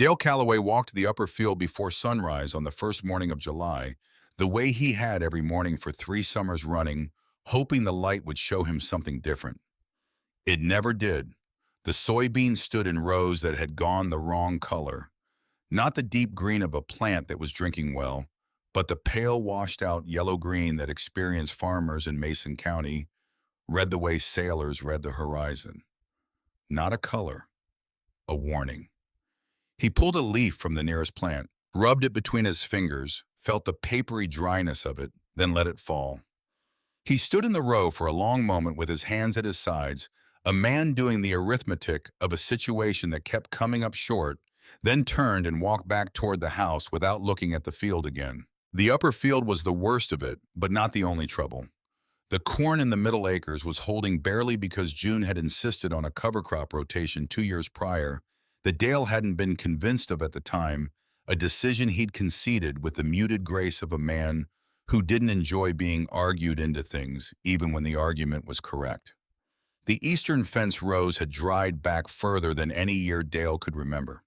Dale Calloway walked the upper field before sunrise on the first morning of July, the way he had every morning for 3 summers running, hoping the light would show him something different. It never did. The soybeans stood in rows that had gone the wrong color. Not the deep green of a plant that was drinking well, but the pale washed-out yellow-green that experienced farmers in Mason County read the way sailors read the horizon. Not a color, a warning. He pulled a leaf from the nearest plant, rubbed it between his fingers, felt the papery dryness of it, then let it fall. He stood in the row for a long moment with his hands at his sides, a man doing the arithmetic of a situation that kept coming up short, then turned and walked back toward the house without looking at the field again. The upper field was the worst of it, but not the only trouble. The corn in the middle acres was holding barely because June had insisted on a cover crop rotation 2 years prior that Dale hadn't been convinced of at the time, a decision he'd conceded with the muted grace of a man who didn't enjoy being argued into things, even when the argument was correct. The eastern fence rows had dried back further than any year Dale could remember.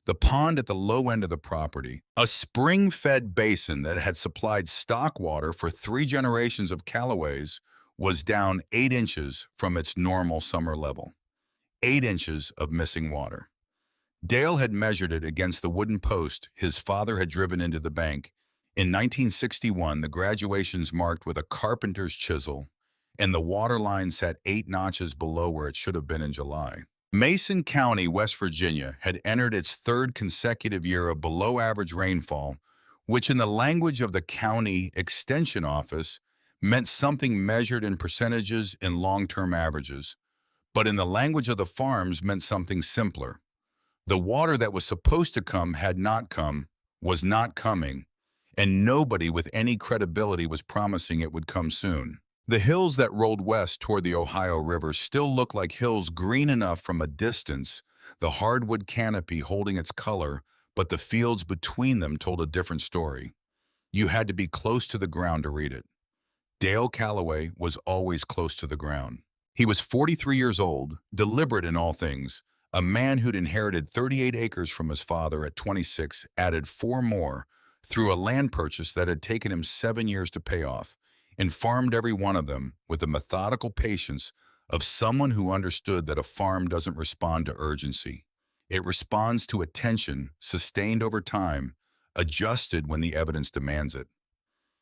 The pond at the low end of the property, a spring-fed basin that had supplied stock water for 3 generations of Callaways, was down 8 inches from its normal summer level. 8 inches of missing water. Dale had measured it against the wooden post his father had driven into the bank. In 1961, the graduations marked with a carpenter's chisel, and the water line sat 8 notches below where it should have been in July. Mason County, West Virginia, had entered its 3rd consecutive year of below-average rainfall, which in the language of the county extension office meant something measured in percentages in long-term averages, but in the language of the farms meant something simpler. The water that was supposed to come had not come, was not coming, and nobody with any credibility was promising it would come soon. The hills that rolled west toward the Ohio River still looked like hills green enough from a distance, the hardwood canopy holding its color, but the fields between them told a different story. You had to be close to the ground to read it. Dale Calloway was always close to the ground. He was 43 years old, deliberate in all things, a man who'd inherited 38 acres from his father at 26, added 4 more through a land purchase that had taken him 7 years to pay off, and farmed every one of them with the methodical patience of someone who understood that a farm doesn't respond to urgency. It responds to attention sustained over time, adjusted when the evidence demands it.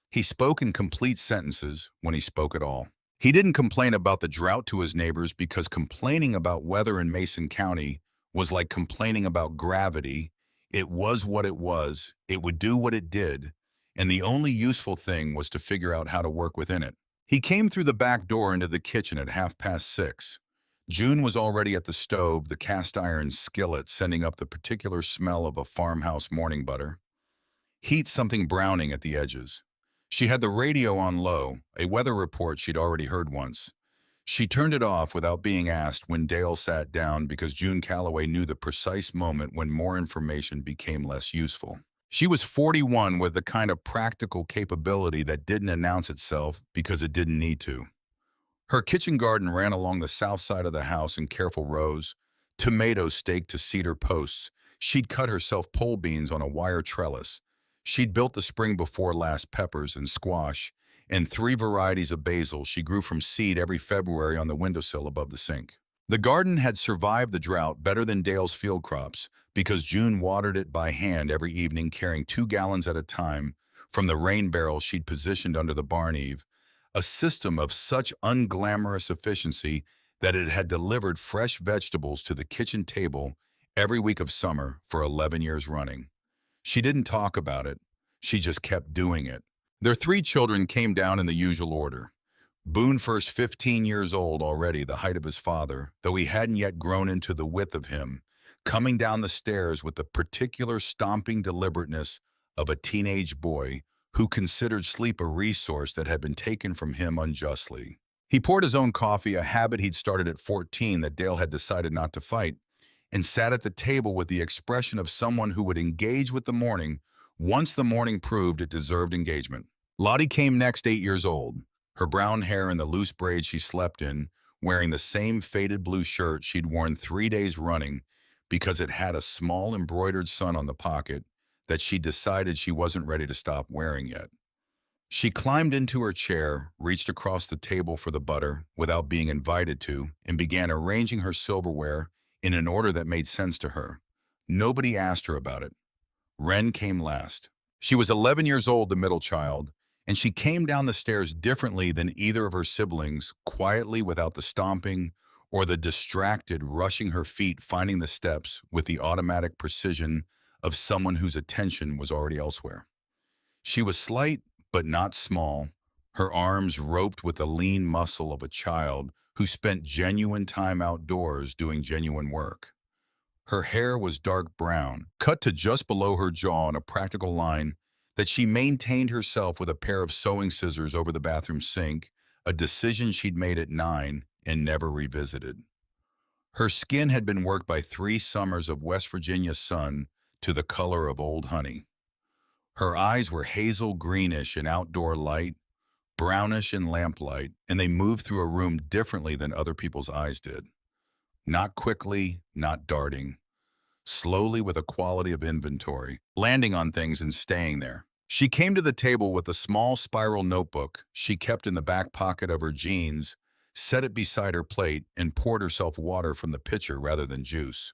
He spoke in complete sentences when he spoke at all. He didn't complain about the drought to his neighbors because complaining about weather in Mason County was like complaining about gravity. It was what it was, it would do what it did, and the only useful thing was to figure out how to work within it. He came through the back door into the kitchen at 6:30. June was already at the stove, the cast-iron skillet sending up the particular smell of a farmhouse morning butter. Heat something browning at the edges. She had the radio on low, a weather report she'd already heard once. She turned it off without being asked when Dale sat down because June Calloway knew the precise moment when more information became less useful. She was 41 with the kind of practical capability that didn't announce itself because it didn't need to. Her kitchen garden ran along the south side of the house in careful rows, tomatoes staked to cedar posts. She'd cut herself pole beans on a wire trellis. She'd built the spring before last peppers and squash, and 3 varieties of basil she grew from seed every February on the windowsill above the sink. The garden had survived the drought better than Dale's field crops because June watered it by hand every evening, carrying 2 gallons at a time from the rain barrel she'd positioned under the barn eave, a system of such unglamorous efficiency that it had delivered fresh vegetables to the kitchen table every week of summer for 11 years running. She didn't talk about it, she just kept doing it. Their 3 children came down in the usual order. Boone, first 15 years old already, the height of his father, though he hadn't yet grown into the width of him, coming down the stairs with the particular stomping deliberateness of a teenage boy who considered sleep a resource that had been taken from him unjustly. He poured his own coffee, a habit he'd started at 14 that Dale had decided not to fight, and sat at the table with the expression of someone who would engage with the morning once the morning proved it deserved engagement. Lottie came next, 8 years old, her brown hair in the loose braids she slept in, wearing the same faded blue shirt she'd worn 3 days running, because it had a small embroidered sun on the pocket that she decided she wasn't ready to stop wearing yet. She climbed into her chair, reached across the table for the butter without being invited to, and began arranging her silverware in an order that made sense to her. Nobody asked her about it. Wren came last. She was 11 years old, the middle child, and she came down the stairs differently than either of her siblings, quietly without the stomping or the distracted rushing her feet, finding the steps with the automatic precision of someone whose attention was already elsewhere. She was slight, but not small, her arms roped with the lean muscle of a child who spent genuine time outdoors doing genuine work. Her hair was dark brown, cut to just below her jaw in a practical line that she maintained herself with a pair of sewing scissors over the bathroom sink, a decision she'd made at 9 and never revisited. Her skin had been worked by 3 summers of West Virginia sun to the color of old honey. Her eyes were hazel greenish in outdoor light, brownish in lamplight, and they moved through a room differently than other people's eyes did. Not quickly, not darting. Slowly with a quality of inventory, landing on things and staying there. She came to the table with a small spiral notebook she kept in the back pocket of her jeans, set it beside her plate, and poured herself water from the pitcher rather than juice.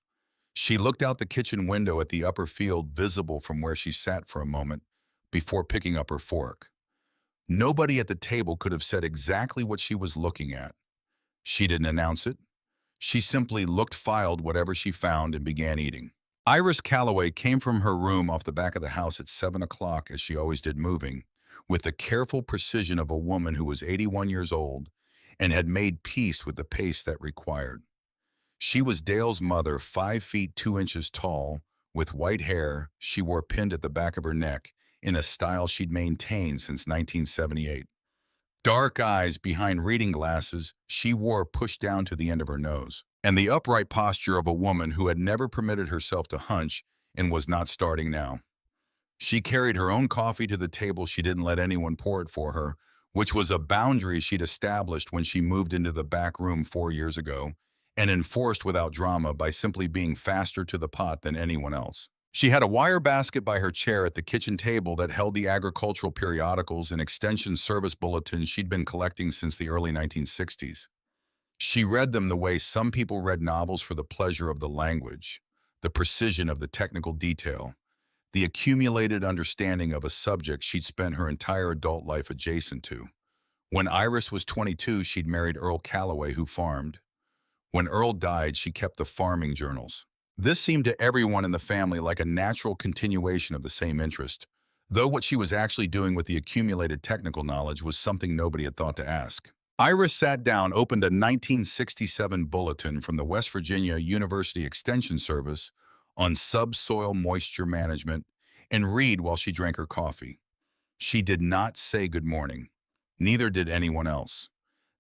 She looked out the kitchen window at the upper field visible from where she sat for a moment before picking up her fork. Nobody at the table could have said exactly what she was looking at. She didn't announce it. She simply looked, filed whatever she found, and began eating. Iris Calloway came from her room off the back of the house at 7 o'clock, as she always did, moving, with the careful precision of a woman who was 81 years old and had made peace with the pace that required. She was Dale's mother, 5 feet 2 inches tall, with white hair she wore pinned at the back of her neck in a style she'd maintained since 1978. Dark eyes behind reading glasses she wore pushed down to the end of her nose, and the upright posture of a woman who had never permitted herself to hunch and was not starting now. She carried her own coffee to the table. She didn't let anyone pour it for her, which was a boundary she'd established when she moved into the back room 4 years ago, and enforced without drama by simply being faster to the pot than anyone else. She had a wire basket by her chair at the kitchen table that held the agricultural periodicals and extension service bulletins she'd been collecting since the early 1960s. She read them the way some people read novels, for the pleasure of the language, the precision of the technical detail, the accumulated understanding of a subject she'd spent her entire adult life adjacent to. When Iris was 22, she'd married Earl Calloway, who farmed. When Earl died, she kept the farming journals. This seemed to everyone in the family like a natural continuation of the same interest, though what she was actually doing with the accumulated technical knowledge was something nobody had thought to ask. Iris sat down, opened a 1967 bulletin from the West Virginia University Extension Service on subsoil moisture management, and read while she drank her coffee. She did not say good morning. Neither did anyone else.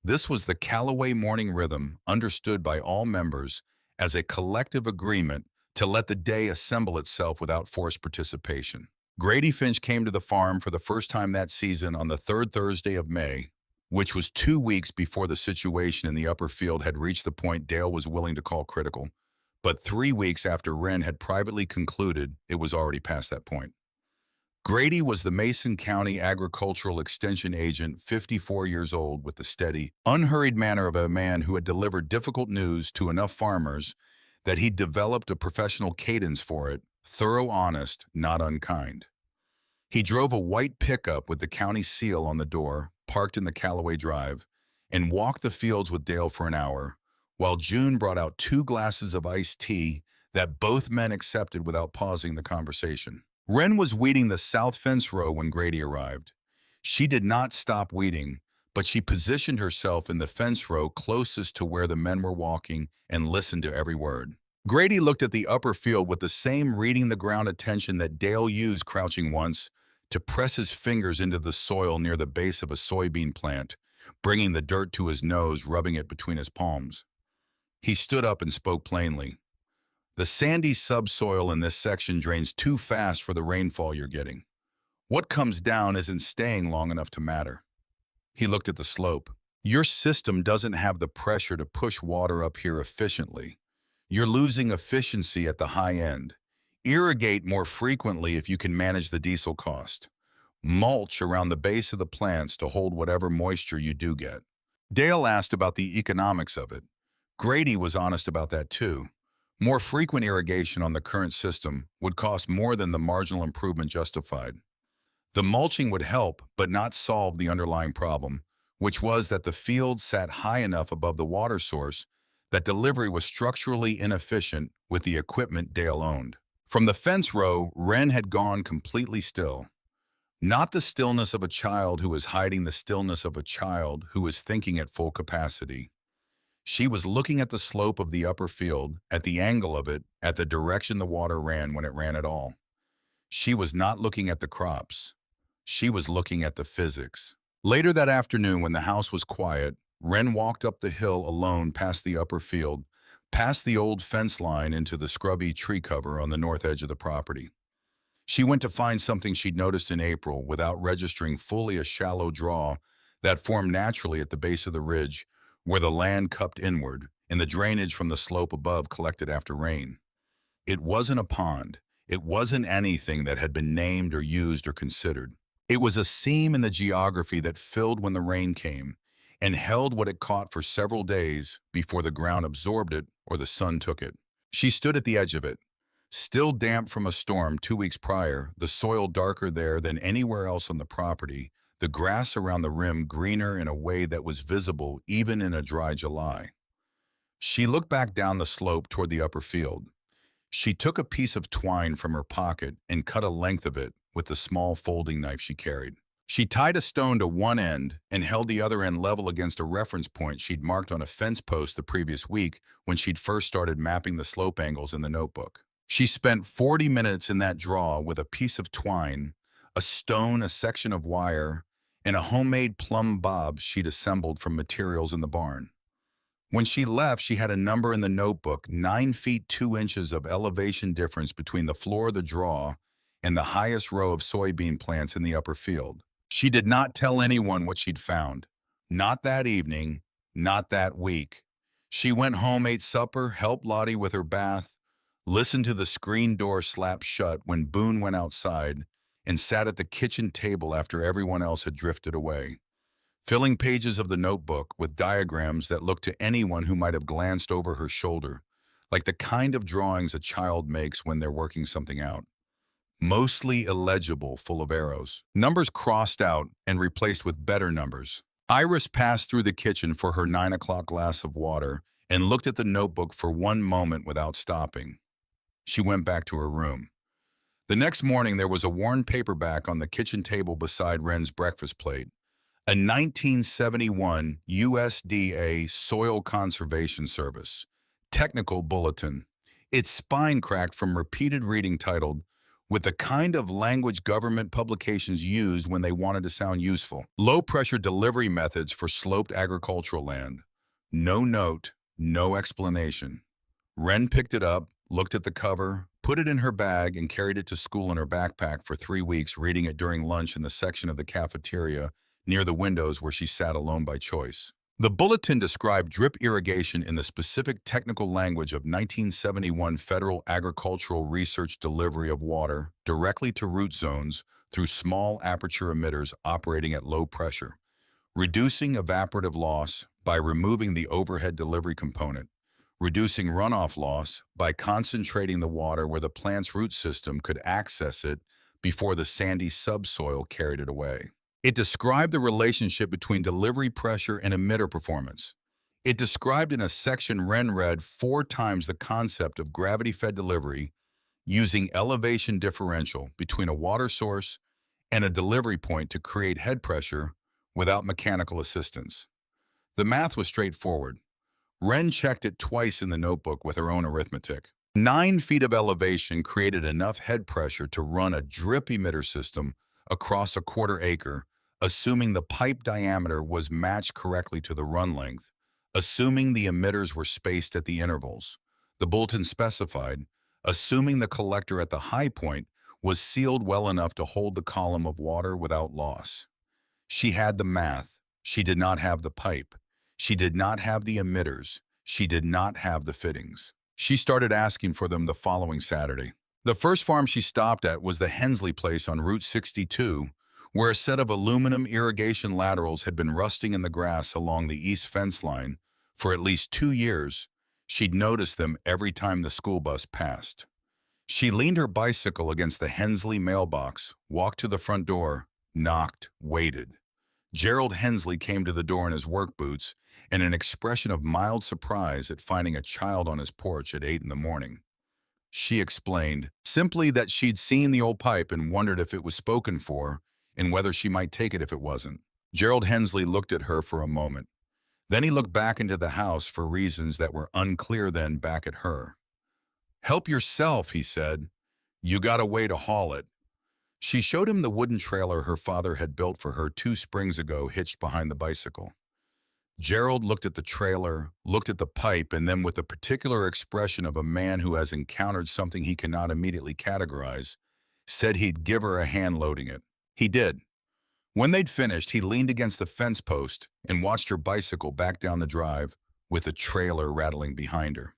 This was the Calloway morning rhythm, understood by all members as a collective agreement to let the day assemble itself without forced participation. Grady Finch came to the farm for the first time that season on the 3rd Thursday of May, which was 2 weeks before the situation in the upper field had reached the point Dale was willing to call critical, but 3 weeks after Wren had privately concluded it was already past that point. Grady was the Mason County Agricultural Extension Agent, 54 years old, with the steady, unhurried manner of a man who had delivered difficult news to enough farmers that he'd developed a professional cadence for it, thorough, honest, not unkind. He drove a white pickup with the county seal on the door, parked in the Calloway Drive, and walked the fields with Dale for an hour, while June brought out 2 glasses of iced tea that both men accepted without pausing the conversation. Wren was weeding the south fence row when Grady arrived. She did not stop weeding, but she positioned herself in the fence row closest to where the men were walking and listened to every word. Grady looked at the upper field with the same reading the ground attention that Dale used crouching once to press his fingers into the soil near the base of a soybean plant, bringing the dirt to his nose, rubbing it between his palms. He stood up and spoke plainly. The sandy subsoil in this section drains too fast for the rainfall you're getting. What comes down isn't staying long enough to matter. He looked at the slope. Your system doesn't have the pressure to push water up here efficiently. You're losing efficiency at the high end. Irrigate more frequently if you can manage the diesel cost. Mulch around the base of the plants to hold whatever moisture you do get. Dale asked about the economics of it. Grady was honest about that too. More frequent irrigation on the current system would cost more than the marginal improvement justified. The mulching would help, but not solve the underlying problem, which was that the field sat high enough above the water source that delivery was structurally inefficient with the equipment Dale owned. From the fence row, Wren had gone completely still. Not the stillness of a child who is hiding the stillness of a child who is thinking at full capacity. She was looking at the slope of the upper field, at the angle of it, at the direction the water ran when it ran at all. She was not looking at the crops. She was looking at the physics. Later that afternoon, when the house was quiet, Wren walked up the hill alone past the upper field, past the old fence line into the scrubby tree cover on the north edge of the property. She went to find something she'd noticed in April without registering fully, a shallow draw that formed naturally at the base of the ridge where the land cupped inward and the drainage from the slope above collected after rain. It wasn't a pond. It wasn't anything that had been named or used or considered. It was a seam in the geography that filled when the rain came and held what it caught for several days before the ground absorbed it or the sun took it. She stood at the edge of it, still damp from a storm 2 weeks prior, the soil darker there than anywhere else on the property, the grass around the rim greener in a way that was visible even in a dry July. She looked back down the slope toward the upper field. She took a piece of twine from her pocket and cut a length of it with the small folding knife she carried. She tied a stone to one end and held the other end level against a reference point she'd marked on a fence post the previous week when she'd first started mapping the slope angles in the notebook. She spent 40 minutes in that draw with a piece of twine, a stone, a section of wire, and a homemade plumb bob she'd assembled from materials in the barn. When she left, she had a number in the notebook, 9 feet 2 inches of elevation difference between the floor of the draw and the highest row of soybean plants in the upper field. She did not tell anyone what she'd found. Not that evening, not that week. She went home, ate supper, helped Lottie with her bath, listened to the screen door slap shut when Boone went outside, and sat at the kitchen table after everyone else had drifted away, filling pages of the notebook with diagrams that looked to anyone who might have glanced over her shoulder, like the kind of drawings a child makes when they're working something out. Mostly illegible, full of arrows. Numbers crossed out and replaced with better numbers. Iris passed through the kitchen for her 9 o'clock glass of water and looked at the notebook for one moment without stopping. She went back to her room. The next morning, there was a worn paperback on the kitchen table beside Wren's breakfast plate. A 1971 USDA Soil Conservation Service technical bulletin. Its spine cracked from repeated reading, titled, "With the kind of language government publications used when they wanted to sound useful. Low-pressure delivery methods for sloped agricultural land." No note, no explanation. Wren picked it up, looked at the cover, put it in her bag, and carried it to school in her backpack for 3 weeks, reading it during lunch in the section of the cafeteria near the windows where she sat alone by choice. The bulletin described drip irrigation in the specific technical language of 1971 Federal Agricultural Research delivery of water directly to root zones through small aperture emitters operating at low pressure, reducing evaporative loss by removing the overhead delivery component, reducing runoff loss by concentrating the water where the plant's root system could access it before the sandy subsoil carried it away. It described the relationship between delivery pressure and emitter performance. It described in a section Wren read 4 times the concept of gravity-fed delivery using elevation differential between a water source and a delivery point to create head pressure without mechanical assistance. The math was straightforward. Wren checked it twice in the notebook with her own arithmetic. 9 feet of elevation created enough head pressure to run a drip emitter system across a 1/4 acre, assuming the pipe diameter was matched correctly to the run length, assuming the emitters were spaced at the intervals. The bulletin specified, assuming the collector at the high point was sealed well enough to hold the column of water without loss. She had the math. She did not have the pipe. She did not have the emitters. She did not have the fittings. She started asking for them the following Saturday. The first farm she stopped at was the Hensley place on Route 62, where a set of aluminum irrigation laterals had been rusting in the grass along the east fence line for at least 2 years. She'd noticed them every time the school bus passed. She leaned her bicycle against the Hensley mailbox, walked to the front door, knocked, waited. Gerald Hensley came to the door in his work boots and an expression of mild surprise at finding a child on his porch at 8 in the morning. She explained simply that she'd seen the old pipe and wondered if it was spoken for and whether she might take it if it wasn't. Gerald Hensley looked at her for a moment. Then he looked back into the house for reasons that were unclear then back at her. "Help yourself," he said. "You got a way to haul it." She showed him the wooden trailer her father had built for her 2 springs ago hitched behind the bicycle. Gerald looked at the trailer, looked at the pipe, and then with the particular expression of a man who has encountered something he cannot immediately categorize, said he'd give her a hand loading it. He did. When they'd finished, he leaned against the fence post and watched her bicycle back down the drive with the trailer rattling behind her.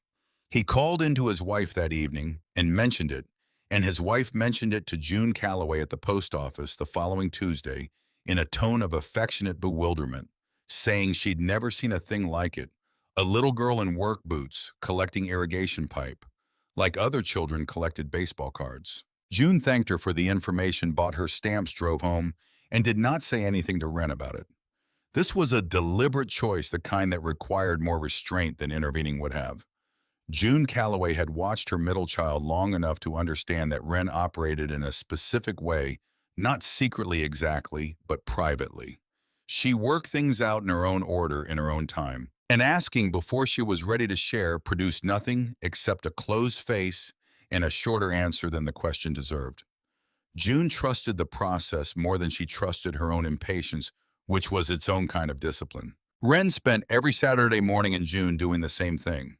He called into his wife that evening and mentioned it, and his wife mentioned it to June Calloway at the post office the following Tuesday in a tone of affectionate bewilderment, saying she'd never seen a thing like it, a little girl in work boots collecting irrigation pipe, like other children collected baseball cards. June thanked her for the information, bought her stamps, drove home, and did not say anything to Wren about it. This was a deliberate choice, the kind that required more restraint than intervening would have. June Calloway had watched her middle child long enough to understand that Wren operated in a specific way, not secretly exactly, but privately. She worked things out in her own order, in her own time, and asking before she was ready to share produced nothing except a closed face and a shorter answer than the question deserved. June trusted the process more than she trusted her own impatience, which was its own kind of discipline. Wren spent every Saturday morning in June doing the same thing.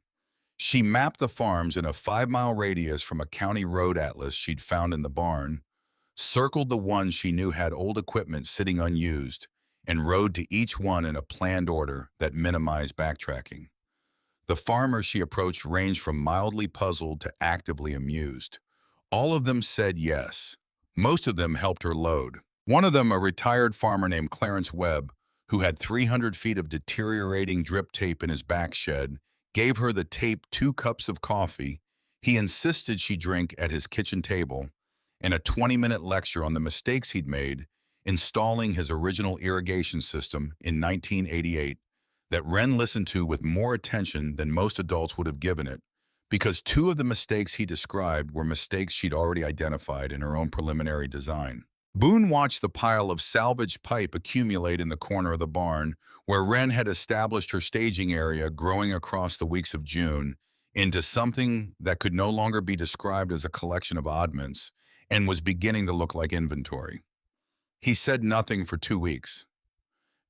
She mapped the farms in a 5-mile radius from a county road atlas she'd found in the barn, circled the ones she knew had old equipment sitting unused, and rode to each one in a planned order that minimized backtracking. The farmers she approached ranged from mildly puzzled to actively amused. All of them said yes. Most of them helped her load. One of them, a retired farmer named Clarence Webb, who had 300 feet of deteriorating drip tape in his back shed, gave her the tape 2 cups of coffee he insisted she drink at his kitchen table, and a 20-minute lecture on the mistakes he'd made installing his original irrigation system in 1988 that Wren listened to with more attention than most adults would have given it, because 2 of the mistakes he described were mistakes she'd already identified in her own preliminary design. Boone watched the pile of salvaged pipe accumulate in the corner of the barn, where Wren had established her staging area, growing across the weeks of June into something that could no longer be described as a collection of oddments and was beginning to look like inventory. He said nothing for 2 weeks.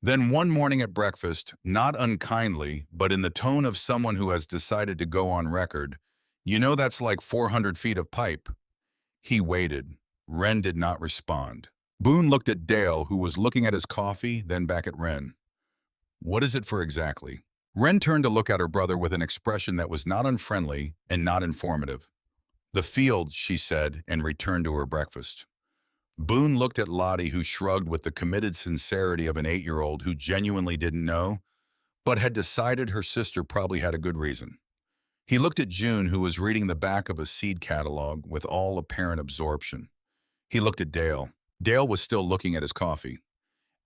Then one morning at breakfast, not unkindly, but in the tone of someone who has decided to go on record, "You know that's like 400 feet of pipe." He waited. Wren did not respond. Boone looked at Dale, who was looking at his coffee, then back at Wren. "What is it for exactly?" Wren turned to look at her brother with an expression that was not unfriendly and not informative. "The field," she said, and returned to her breakfast. Boone looked at Lottie, who shrugged with the committed sincerity of an 8-year-old who genuinely didn't know, but had decided her sister probably had a good reason. He looked at June, who was reading the back of a seed catalog with all apparent absorption. He looked at Dale. Dale was still looking at his coffee.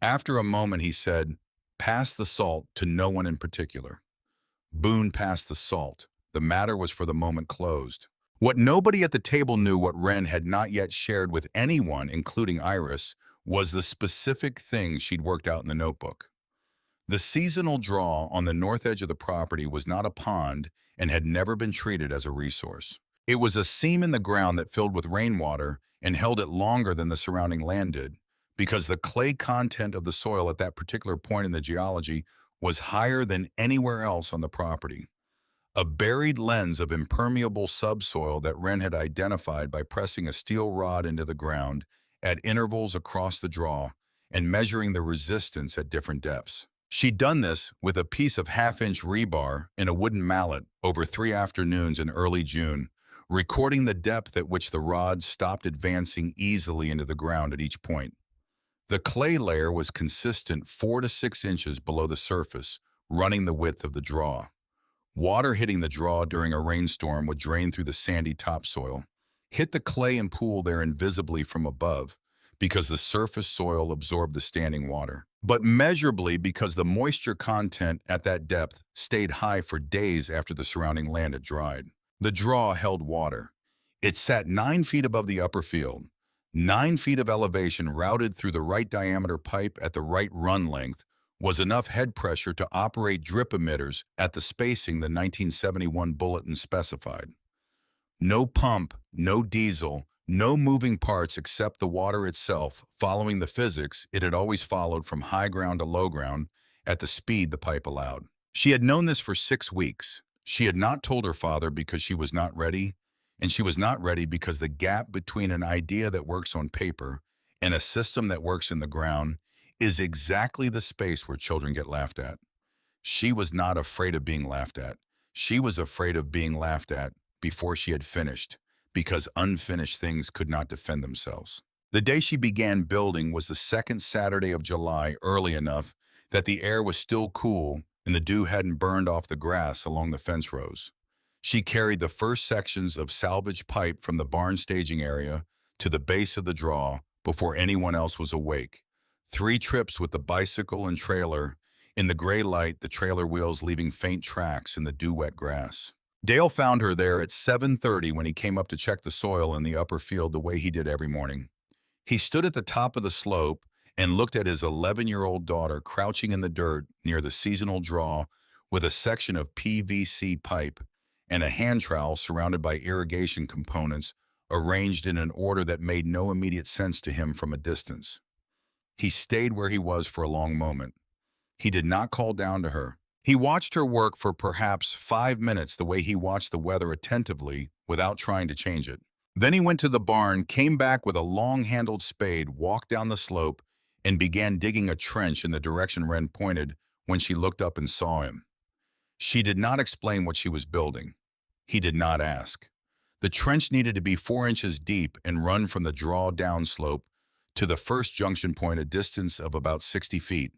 After a moment, he said, "Pass the salt," to no one in particular. Boone passed the salt. The matter was for the moment closed. What nobody at the table knew, what Wren had not yet shared with anyone, including Iris, was the specific thing she'd worked out in the notebook. The seasonal draw on the north edge of the property was not a pond and had never been treated as a resource. It was a seam in the ground that filled with rainwater and held it longer than the surrounding land did, because the clay content of the soil at that particular point in the geology was higher than anywhere else on the property. A buried lens of impermeable subsoil that Wren had identified by pressing a steel rod into the ground at intervals across the draw and measuring the resistance at different depths. She'd done this with a piece of half-inch rebar and a wooden mallet over 3 afternoons in early June, recording the depth at which the rods stopped advancing easily into the ground at each point. The clay layer was consistent 4 to 6 inches below the surface, running the width of the draw. Water hitting the draw during a rainstorm would drain through the sandy topsoil, hit the clay and pool there invisibly from above, because the surface soil absorbed the standing water, but measurably because the moisture content at that depth stayed high for days after the surrounding land had dried. The draw held water. It sat 9 feet above the upper field. 9 feet of elevation routed through the right diameter pipe at the right run length was enough head pressure to operate drip emitters at the spacing the 1971 bulletin specified. No pump, no diesel, no moving parts except the water itself, following the physics it had always followed from high ground to low ground at the speed the pipe allowed. She had known this for 6 weeks. She had not told her father because she was not ready, and she was not ready because the gap between an idea that works on paper and a system that works in the ground is exactly the space where children get laughed at. She was not afraid of being laughed at. She was afraid of being laughed at before she had finished, because unfinished things could not defend themselves. The day she began building was the second Saturday of July, early enough that the air was still cool and the dew hadn't burned off the grass along the fence rows. She carried the first sections of salvage pipe from the barn staging area to the base of the draw before anyone else was awake. 3 trips with the bicycle and trailer, in the gray light, the trailer wheels leaving faint tracks in the dew-wet grass. Dale found her there at 7:30 when he came up to check the soil in the upper field the way he did every morning. He stood at the top of the slope and looked at his 11-year-old daughter crouching in the dirt near the seasonal draw with a section of PVC pipe and a hand trowel surrounded by irrigation components arranged in an order that made no immediate sense to him from a distance. He stayed where he was for a long moment. He did not call down to her. He watched her work for perhaps 5 minutes the way he watched the weather attentively without trying to change it. Then he went to the barn, came back with a long-handled spade, walked down the slope, and began digging a trench in the direction Wren pointed when she looked up and saw him. She did not explain what she was building. He did not ask. The trench needed to be 4 inches deep and run from the draw downslope to the first junction point, a distance of about 60 feet.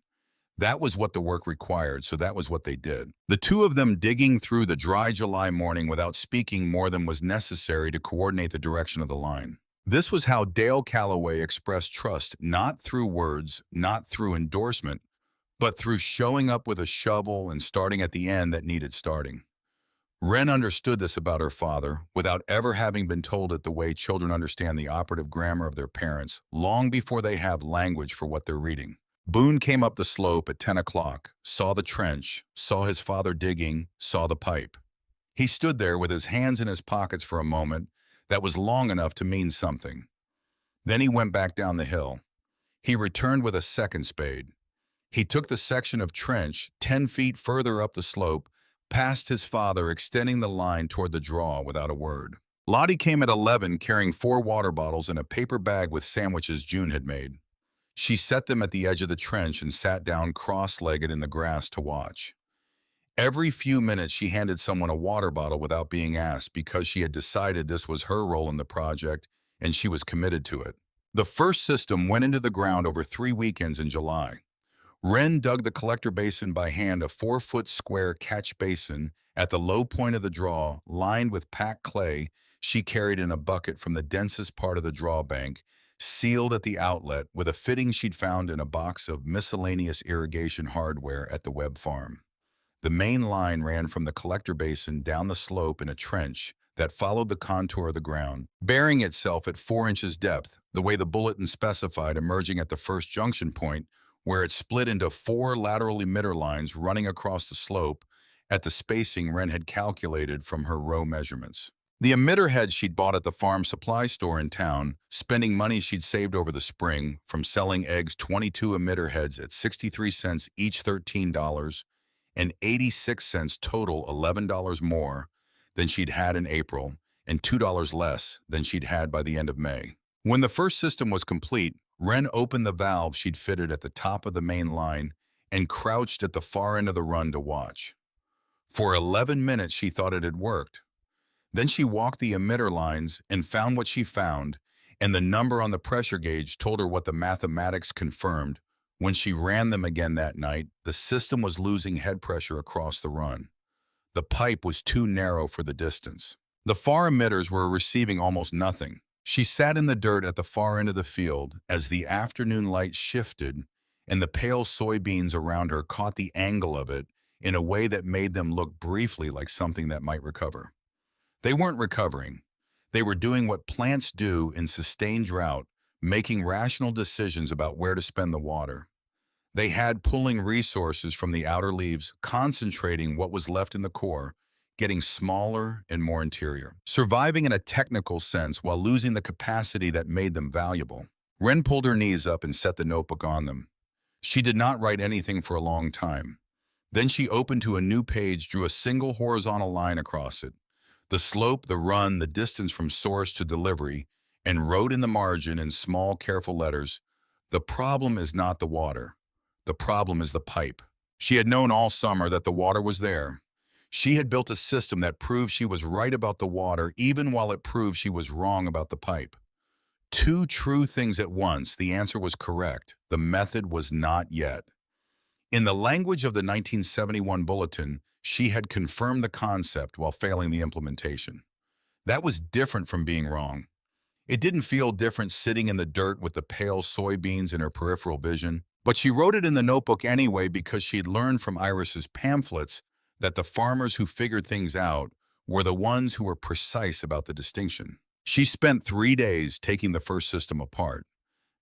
That was what the work required, so that was what they did. The two of them digging through the dry July morning without speaking more than was necessary to coordinate the direction of the line. This was how Dale Calloway expressed trust, not through words, not through endorsement, but through showing up with a shovel and starting at the end that needed starting. Wren understood this about her father without ever having been told it the way children understand the operative grammar of their parents long before they have language for what they're reading. Boone came up the slope at 10 o'clock, saw the trench, saw his father digging, saw the pipe. He stood there with his hands in his pockets for a moment that was long enough to mean something. Then he went back down the hill. He returned with a second spade. He took the section of trench 10 feet further up the slope, past his father, extending the line toward the draw without a word. Lottie came at 11 carrying 4 water bottles and a paper bag with sandwiches June had made. She set them at the edge of the trench and sat down cross-legged in the grass to watch. Every few minutes she handed someone a water bottle without being asked because she had decided this was her role in the project and she was committed to it. The first system went into the ground over 3 weekends in July. Wren dug the collector basin by hand, a 4-foot square catch basin at the low point of the draw, lined with packed clay she carried in a bucket from the densest part of the draw bank, sealed at the outlet with a fitting she'd found in a box of miscellaneous irrigation hardware at the Webb farm. The main line ran from the collector basin down the slope in a trench that followed the contour of the ground, burying itself at 4 inches depth, the way the bulletin specified, emerging at the first junction point, where it split into 4 lateral emitter lines running across the slope at the spacing Wren had calculated from her row measurements. The emitter heads she'd bought at the farm supply store in town, spending money she'd saved over the spring from selling eggs, 22 emitter heads at 63 cents each, $13, and 86 cents total, $11 more than she'd had in April and $2 less than she'd had by the end of May. When the first system was complete, Wren opened the valve she'd fitted at the top of the main line and crouched at the far end of the run to watch. For 11 minutes, she thought it had worked. Then she walked the emitter lines and found what she found, and the number on the pressure gauge told her what the mathematics confirmed. When she ran them again that night, the system was losing head pressure across the run. The pipe was too narrow for the distance. The far emitters were receiving almost nothing. She sat in the dirt at the far end of the field as the afternoon light shifted and the pale soybeans around her caught the angle of it in a way that made them look briefly like something that might recover. They weren't recovering. They were doing what plants do in sustained drought, making rational decisions about where to spend the water. They had pulling resources from the outer leaves, concentrating what was left in the core, getting smaller and more interior, surviving in a technical sense while losing the capacity that made them valuable. Wren pulled her knees up and set the notebook on them. She did not write anything for a long time. Then she opened to a new page, drew a single horizontal line across it, the slope, the run, the distance from source to delivery, and wrote in the margin in small, careful letters, "The problem is not the water. The problem is the pipe." She had known all summer that the water was there. She had built a system that proved she was right about the water, even while it proved she was wrong about the pipe. Two true things at once. The answer was correct. The method was not yet. In the language of the 1971 bulletin, she had confirmed the concept while failing the implementation. That was different from being wrong. It didn't feel different sitting in the dirt with the pale soybeans in her peripheral vision, but she wrote it in the notebook anyway because she'd learned from Iris's pamphlets that the farmers who figured things out were the ones who were precise about the distinction. She spent 3 days taking the first system apart,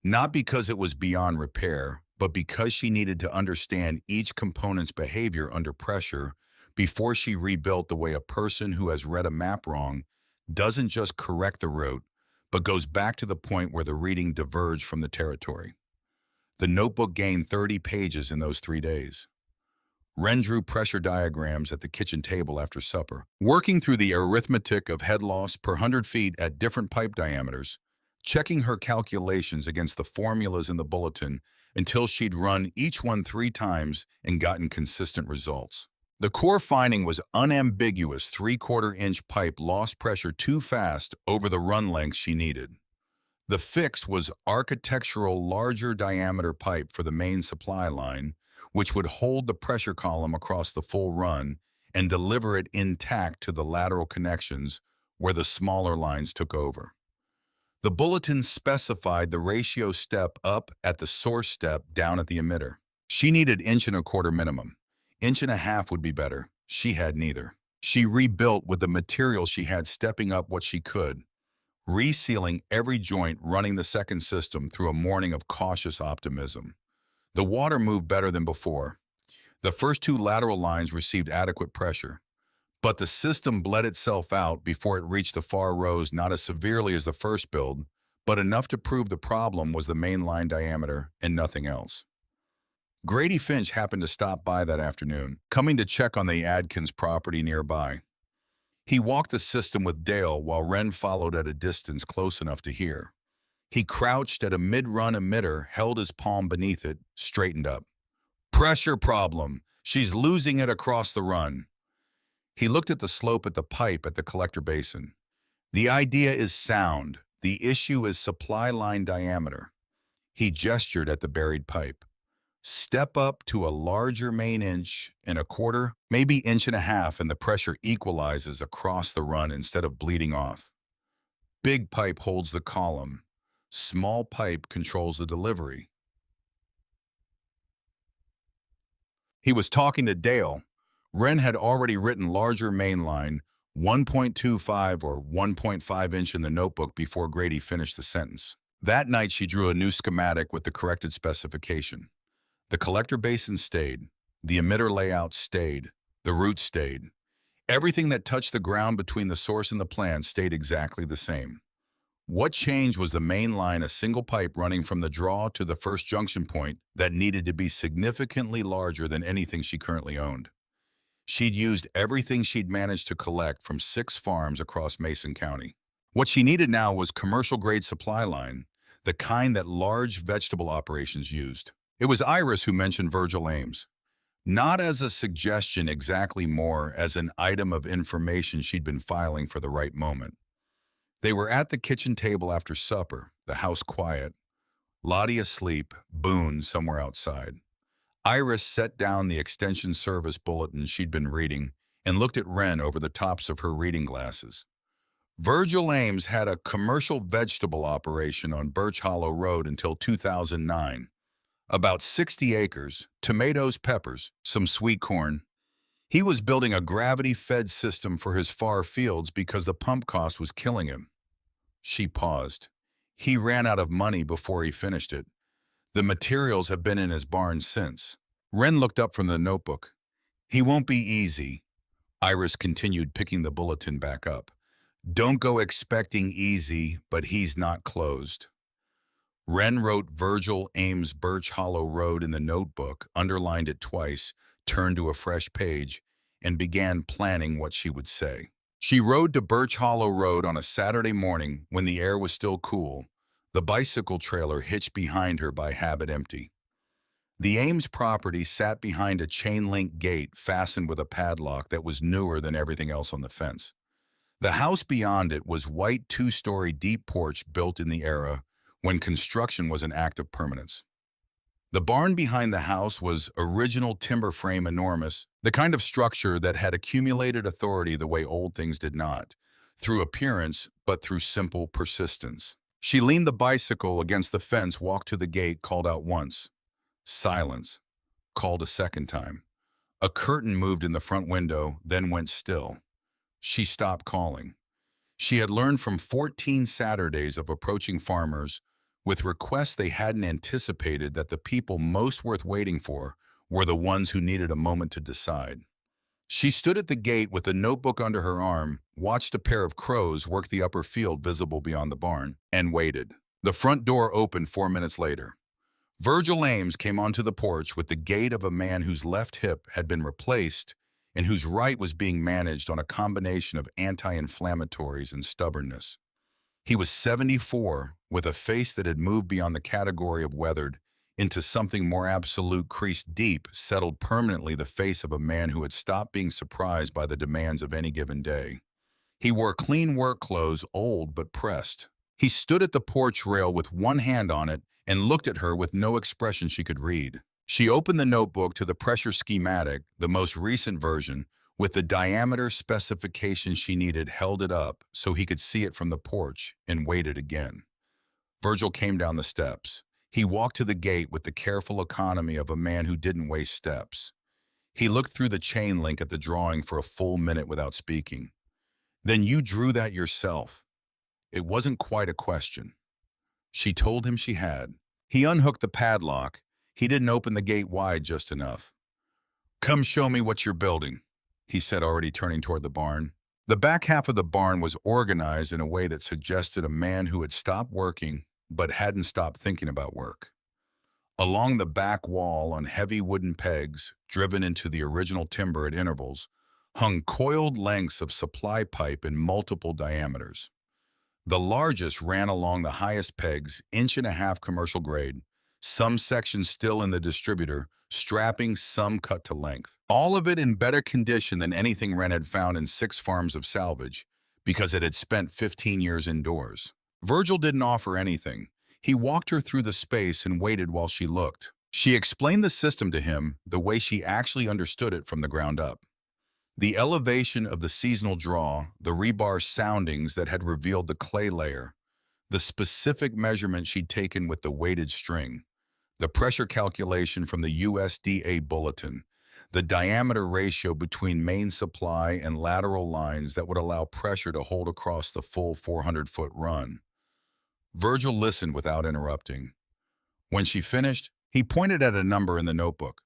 not because it was beyond repair, but because she needed to understand each component's behavior under pressure before she rebuilt the way a person who has read a map wrong doesn't just correct the route, but goes back to the point where the reading diverged from the territory. The notebook gained 30 pages in those 3 days. Wren drew pressure diagrams at the kitchen table after supper, working through the arithmetic of head loss per 100 feet at different pipe diameters, checking her calculations against the formulas in the bulletin until she'd run each one 3 times and gotten consistent results. The core finding was unambiguous: 3/4-inch pipe lost pressure too fast over the run length she needed. The fix was architectural larger diameter pipe for the main supply line, which would hold the pressure column across the full run and deliver it intact to the lateral connections where the smaller lines took over. The bulletin specified the ratio step up at the source, step down at the emitter. She needed 1.25 minimum. 1.5 would be better. She had neither. She rebuilt with the material she had, stepping up what she could, resealing every joint, running the second system through a morning of cautious optimism. The water moved better than before. The first 2 lateral lines received adequate pressure, but the system bled itself out before it reached the far rows, not as severely as the first build, but enough to prove the problem was the main line diameter and nothing else. Grady Finch happened to stop by that afternoon, coming to check on the Adkins property nearby. He walked the system with Dale while Wren followed at a distance close enough to hear. He crouched at a mid-run emitter, held his palm beneath it, straightened up. "Pressure problem. She's losing it across the run." He looked at the slope at the pipe at the collector basin. "The idea is sound. The issue is supply line diameter." He gestured at the buried pipe. "Step up to a larger main 1.25, maybe 1.5, and the pressure equalizes across the run instead of bleeding off. Big pipe holds the column. Small pipe controls the delivery." He was talking to Dale. Wren had already written larger mainline, 1.25 or 1.5 inch in the notebook before Grady finished the sentence. That night she drew a new schematic with the corrected specification. The collector basin stayed. The emitter layout stayed. The root stayed. Everything that touched the ground between the source and the plant stayed exactly the same. What changed was the main line, a single pipe running from the draw to the first junction point that needed to be significantly larger than anything she currently owned. She'd used everything she'd managed to collect from 6 farms across Mason County. What she needed now was commercial-grade supply line, the kind that large vegetable operations used. It was Iris who mentioned Virgil Ames, not as a suggestion exactly, more as an item of information she'd been filing for the right moment. They were at the kitchen table after supper, the house quiet, Lottie asleep, Boone somewhere outside. Iris set down the extension service bulletin she'd been reading and looked at Wren over the tops of her reading glasses. Virgil Ames had a commercial vegetable operation on Birch Hollow Road until 2009. About 60 acres, tomatoes, peppers, some sweet corn. He was building a gravity-fed system for his far fields because the pump cost was killing him. She paused. He ran out of money before he finished it. The materials have been in his barn since. Wren looked up from the notebook. He won't be easy. Iris continued, picking the bulletin back up. Don't go expecting easy, but he's not closed. Wren wrote Virgil Ames Birch Hollow Road in the notebook, underlined it twice, turned to a fresh page, and began planning what she would say. She rode to Birch Hollow Road on a Saturday morning when the air was still cool, the bicycle trailer hitched behind her by habit empty. The Ames property sat behind a chain-link gate fastened with a padlock that was newer than everything else on the fence. The house beyond it was white two-story deep porch built in the era when construction was an act of permanence. The barn behind the house was original timber frame, enormous, the kind of structure that had accumulated authority the way old things did not, through appearance but through simple persistence. She leaned the bicycle against the fence, walked to the gate, called out once. Silence. Called a second time. A curtain moved in the front window, then went still. She stopped calling. She had learned from 14 Saturdays of approaching farmers with requests they hadn't anticipated that the people most worth waiting for were the ones who needed a moment to decide. She stood at the gate with a notebook under her arm, watched a pair of crows work the upper field visible beyond the barn, and waited. The front door opened 4 minutes later. Virgil Ames came onto the porch with the gait of a man whose left hip had been replaced and whose right was being managed on a combination of anti-inflammatories and stubbornness. He was 74, with a face that had moved beyond the category of weathered into something more absolute, creased deep, settled permanently, the face of a man who had stopped being surprised by the demands of any given day. He wore clean work clothes, old but pressed. He stood at the porch rail with one hand on it and looked at her with no expression she could read. She opened the notebook to the pressure schematic, the most recent version, with the diameter specification she needed, held it up so he could see it from the porch, and waited again. Virgil came down the steps. He walked to the gate with the careful economy of a man who didn't waste steps. He looked through the chain link at the drawing for a full minute without speaking. Then you drew that yourself. It wasn't quite a question. She told him she had. He unhooked the padlock. He didn't open the gate wide just enough. Come show me what you're building, he said, already turning toward the barn. The back half of the barn was organized in a way that suggested a man who had stopped working but hadn't stopped thinking about work. Along the back wall, on heavy wooden pegs, driven into the original timber at intervals, hung coiled lengths of supply pipe in multiple diameters. The largest ran along the highest pegs, 1.5-inch commercial grade, some sections still in the distributor, strapping, some cut to length. All of it in better condition than anything Wren had found in 6 farms of salvage, because it had spent 15 years indoors. Virgil didn't offer anything. He walked her through the space and waited while she looked. She explained the system to him the way she actually understood it from the ground up. The elevation of the seasonal draw, the rebar soundings that had revealed the clay layer, the specific measurement she'd taken with the weighted string, the pressure calculation from the USDA bulletin, the diameter ratio between main supply and lateral lines that would allow pressure to hold across the full 400-foot run. Virgil listened without interrupting. When she finished, he pointed at a number in the notebook.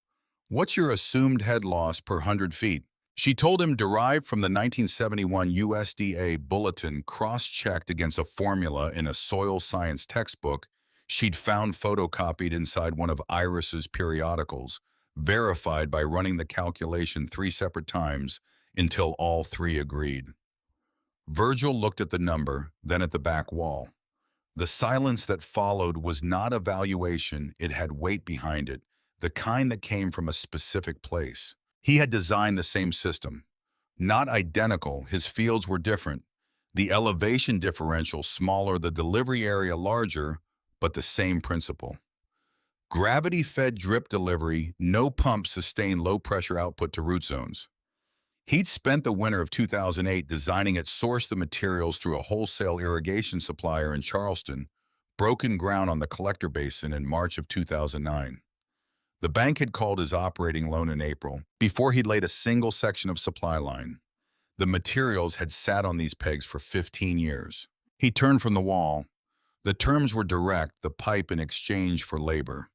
What's your assumed head loss per 100 feet? She told him, derived from the 1971 USDA bulletin, cross-checked against a formula in a soil science textbook she'd found photocopied inside one of Iris's periodicals, verified by running the calculation 3 separate times until all 3 agreed. Virgil looked at the number, then at the back wall. The silence that followed was not evaluation, it had weight behind it, the kind that came from a specific place. He had designed the same system. Not identical, his fields were different. The elevation differential smaller, the delivery area larger, but the same principle. Gravity-fed drip delivery, no pump sustained low-pressure output to root zones. He'd spent the winter of 2008 designing it, sourced the materials through a wholesale irrigation supplier in Charleston, broken ground on the collector basin in March of 2009. The bank had called his operating loan in April, before he'd laid a single section of supply line. The materials had sat on these pegs for 15 years. He turned from the wall. The terms were direct, the pipe in exchange for labor.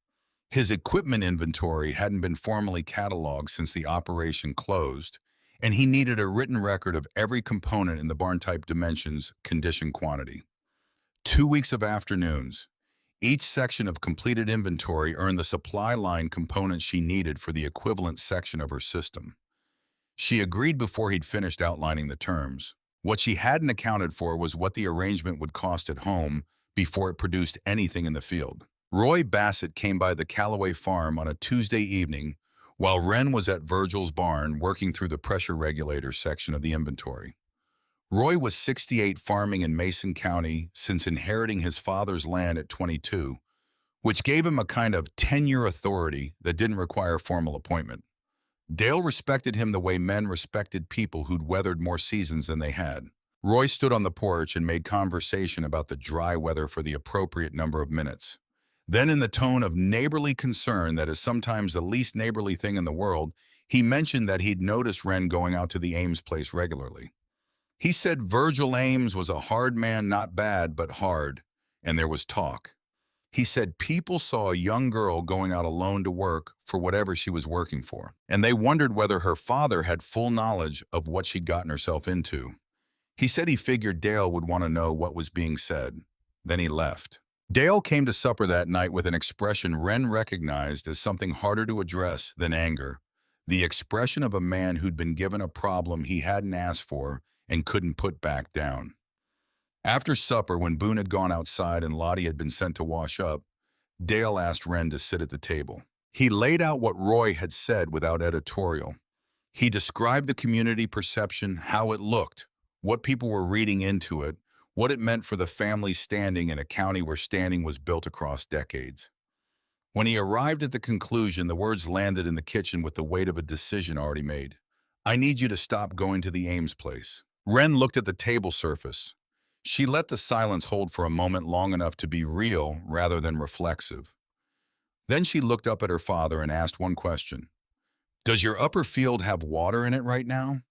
His equipment inventory hadn't been formally cataloged since the operation closed, and he needed a written record of every component in the barn-type dimensions, condition, quantity. 2 weeks of afternoons. Each section of completed inventory earned the supply line components she needed for the equivalent section of her system. She agreed before he'd finished outlining the terms. What she hadn't accounted for was what the arrangement would cost at home before it produced anything in the field. Roy Bassett came by the Callaway farm on a Tuesday evening while Wren was at Virgil's barn working through the pressure regulator section of the inventory. Roy was 68, farming in Mason County since inheriting his father's land at 22, which gave him a kind of tenure authority that didn't require formal appointment. Dale respected him the way men respected people who'd weathered more seasons than they had. Roy stood on the porch and made conversation about the dry weather for the appropriate number of minutes. Then, in the tone of neighborly concern that is sometimes the least neighborly thing in the world, he mentioned that he'd noticed Wren going out to the Ames place regularly. He said Virgil Ames was a hard man, not bad, but hard, and there was talk. He said people saw a young girl going out alone to work for whatever she was working for, and they wondered whether her father had full knowledge of what she'd gotten herself into. He said he figured Dale would want to know what was being said. Then he left. Dale came to supper that night with an expression Wren recognized as something harder to address than anger, the expression of a man who'd been given a problem he hadn't asked for and couldn't put back down. After supper, when Boone had gone outside and Lottie had been sent to wash up, Dale asked Wren to sit at the table. He laid out what Roy had said without editorial. He described the community perception, how it looked, what people were reading into it, what it meant for the family standing in a county where standing was built across decades. When he arrived at the conclusion, the words landed in the kitchen with the weight of a decision already made. I need you to stop going to the Ames place. Wren looked at the table surface. She let the silence hold for a moment, long enough to be real rather than reflexive. Then she looked up at her father and asked one question. Does your upper field have water in it right now?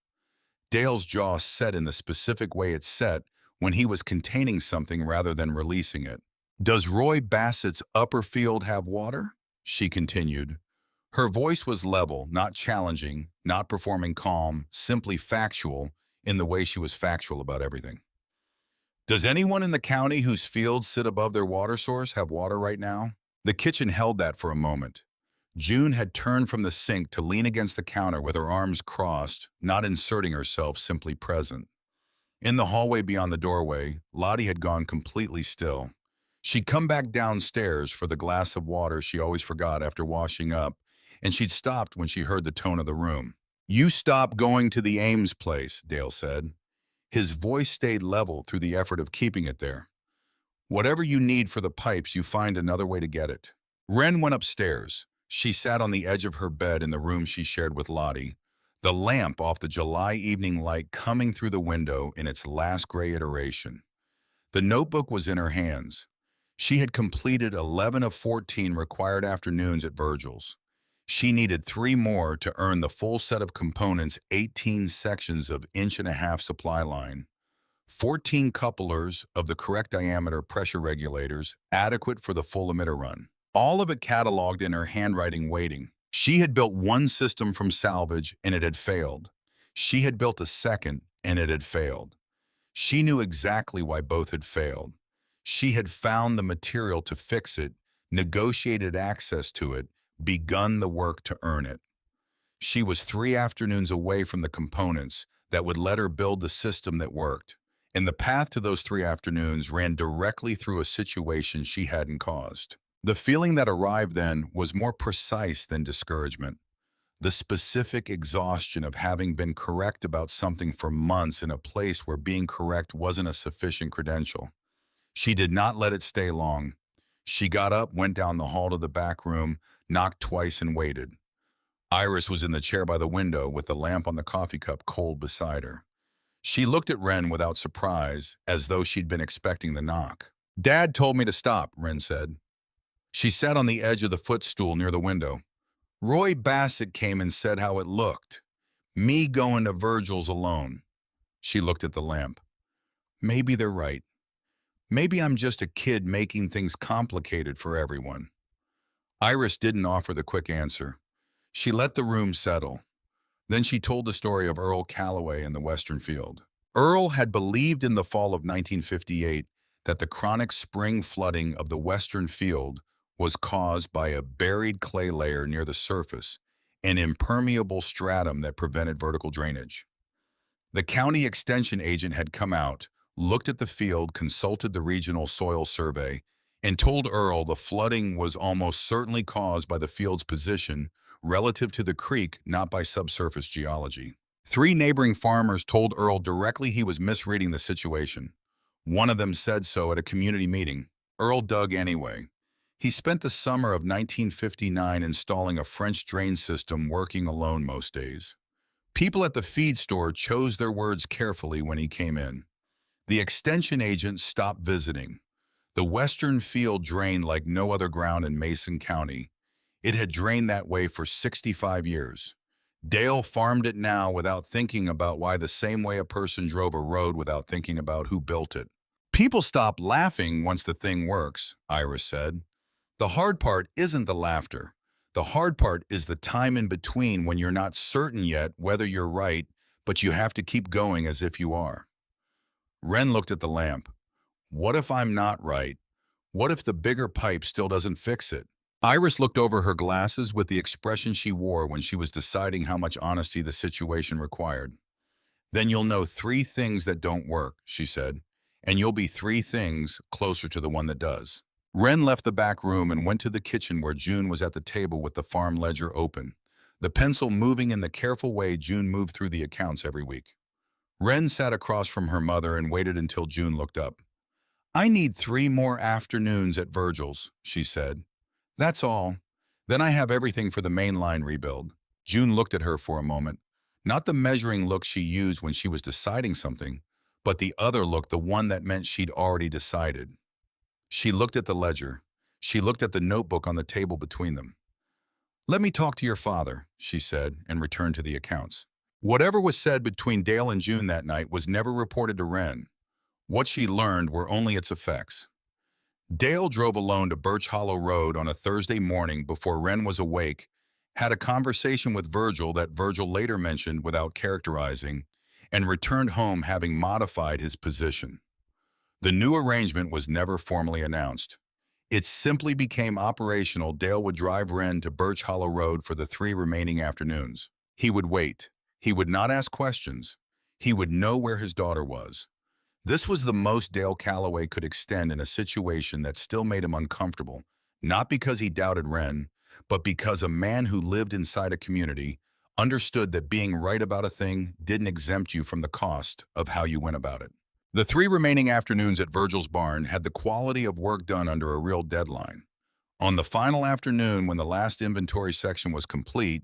Dale's jaw set in the specific way it set when he was containing something rather than releasing it. Does Roy Bassett's upper field have water? She continued. Her voice was level, not challenging, not performing calm, simply factual in the way she was factual about everything. Does anyone in the county whose fields sit above their water source have water right now? The kitchen held that for a moment. June had turned from the sink to lean against the counter with her arms crossed, not inserting herself, simply present. In the hallway beyond the doorway, Lottie had gone completely still. She'd come back downstairs for the glass of water she always forgot after washing up, and she'd stopped when she heard the tone of the room. You stop going to the Ames place, Dale said. His voice stayed level through the effort of keeping it there. Whatever you need for the pipes, you find another way to get it. Wren went upstairs. She sat on the edge of her bed in the room she shared with Lottie, the lamp off the July evening light coming through the window in its last gray iteration. The notebook was in her hands. She had completed 11 of 14 required afternoons at Virgil's. She needed 3 more to earn the full set of components, 18 sections of 1.5-inch supply line, 14 couplers of the correct diameter pressure regulators, adequate for the full emitter run. All of it cataloged in her handwriting, waiting. She had built one system from salvage and it had failed. She had built a second and it had failed. She knew exactly why both had failed. She had found the material to fix it, negotiated access to it, begun the work to earn it. She was 3 afternoons away from the components that would let her build the system that worked. And the path to those 3 afternoons ran directly through a situation she hadn't caused. The feeling that arrived then was more precise than discouragement. The specific exhaustion of having been correct about something for months in a place where being correct wasn't a sufficient credential. She did not let it stay long. She got up, went down the hall to the back room, knocked twice, and waited. Iris was in the chair by the window with the lamp on the coffee cup cold beside her. She looked at Wren without surprise, as though she'd been expecting the knock. "Dad told me to stop," Wren said. She sat on the edge of the footstool near the window. "Roy Bassett came and said how it looked. Me going to Virgil's alone." She looked at the lamp. "Maybe they're right. Maybe I'm just a kid making things complicated for everyone." Iris didn't offer the quick answer. She let the room settle. Then she told the story of Earl Calloway in the Western Field. Earl had believed in the fall of 1958 that the chronic spring flooding of the Western Field was caused by a buried clay layer near the surface, an impermeable stratum that prevented vertical drainage. The county extension agent had come out, looked at the field, consulted the regional soil survey, and told Earl the flooding was almost certainly caused by the field's position relative to the creek, not by subsurface geology. 3 neighboring farmers told Earl directly he was misreading the situation. One of them said so at a community meeting. Earl dug anyway. He spent the summer of 1959 installing a French drain system, working alone most days. People at the feed store chose their words carefully when he came in. The extension agent stopped visiting. The Western Field drained like no other ground in Mason County. It had drained that way for 65 years. Dale farmed it now without thinking about why, the same way a person drove a road without thinking about who built it. "People stop laughing once the thing works," Iris said. "The hard part isn't the laughter. The hard part is the time in between when you're not certain yet whether you're right, but you have to keep going as if you are." Wren looked at the lamp. "What if I'm not right? What if the bigger pipe still doesn't fix it?" Iris looked over her glasses with the expression she wore when she was deciding how much honesty the situation required. "Then you'll know 3 things that don't work," she said, "and you'll be 3 things closer to the one that does." Wren left the back room and went to the kitchen, where June was at the table with the farm ledger open, the pencil moving in the careful way June moved through the accounts every week. Wren sat across from her mother and waited until June looked up. "I need 3 more afternoons at Virgil's," she said. "That's all. Then I have everything for the main line rebuild." June looked at her for a moment, not the measuring look she used when she was deciding something, but the other look, the one that meant she'd already decided. She looked at the ledger. She looked at the notebook on the table between them. "Let me talk to your father," she said, and returned to the accounts. Whatever was said between Dale and June that night was never reported to Wren. What she learned were only its effects. Dale drove alone to Birch Hollow Road on a Thursday morning before Wren was awake, had a conversation with Virgil that Virgil later mentioned without characterizing, and returned home having modified his position. The new arrangement was never formally announced. It simply became operational. Dale would drive Wren to Birch Hollow Road for the 3 remaining afternoons. He would wait. He would not ask questions. He would know where his daughter was. This was the most Dale Calloway could extend in a situation that still made him uncomfortable, not because he doubted Wren, but because a man who lived inside a community understood that being right about a thing didn't exempt you from the cost of how you went about it. The 3 remaining afternoons at Virgil's barn had the quality of work done under a real deadline. On the final afternoon, when the last inventory section was complete,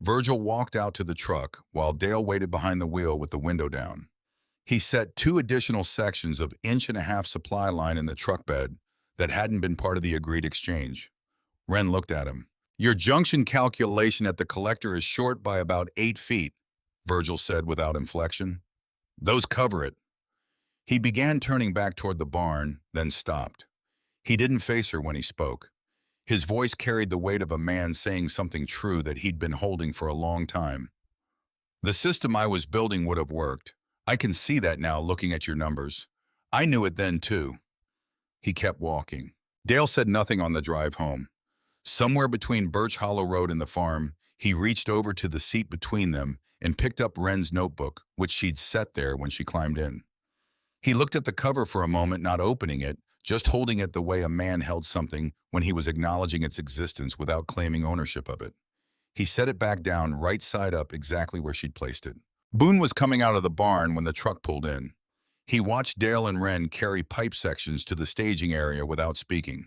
Virgil walked out to the truck while Dale waited behind the wheel with the window down. He set 2 additional sections of 1.5-inch supply line in the truck bed that hadn't been part of the agreed exchange. Wren looked at him. "Your junction calculation at the collector is short by about 8 feet, Virgil said without inflection. "Those cover it." He began turning back toward the barn, then stopped. He didn't face her when he spoke. His voice carried the weight of a man saying something true that he'd been holding for a long time. "The system I was building would have worked. I can see that now, looking at your numbers. I knew it then, too." He kept walking. Dale said nothing on the drive home. Somewhere between Birch Hollow Road and the farm, he reached over to the seat between them and picked up Wren's notebook, which she'd set there when she climbed in. He looked at the cover for a moment, not opening it, just holding it the way a man held something when he was acknowledging its existence without claiming ownership of it. He set it back down, right side up, exactly where she'd placed it. Boone was coming out of the barn when the truck pulled in. He watched Dale and Wren carry pipe sections to the staging area without speaking.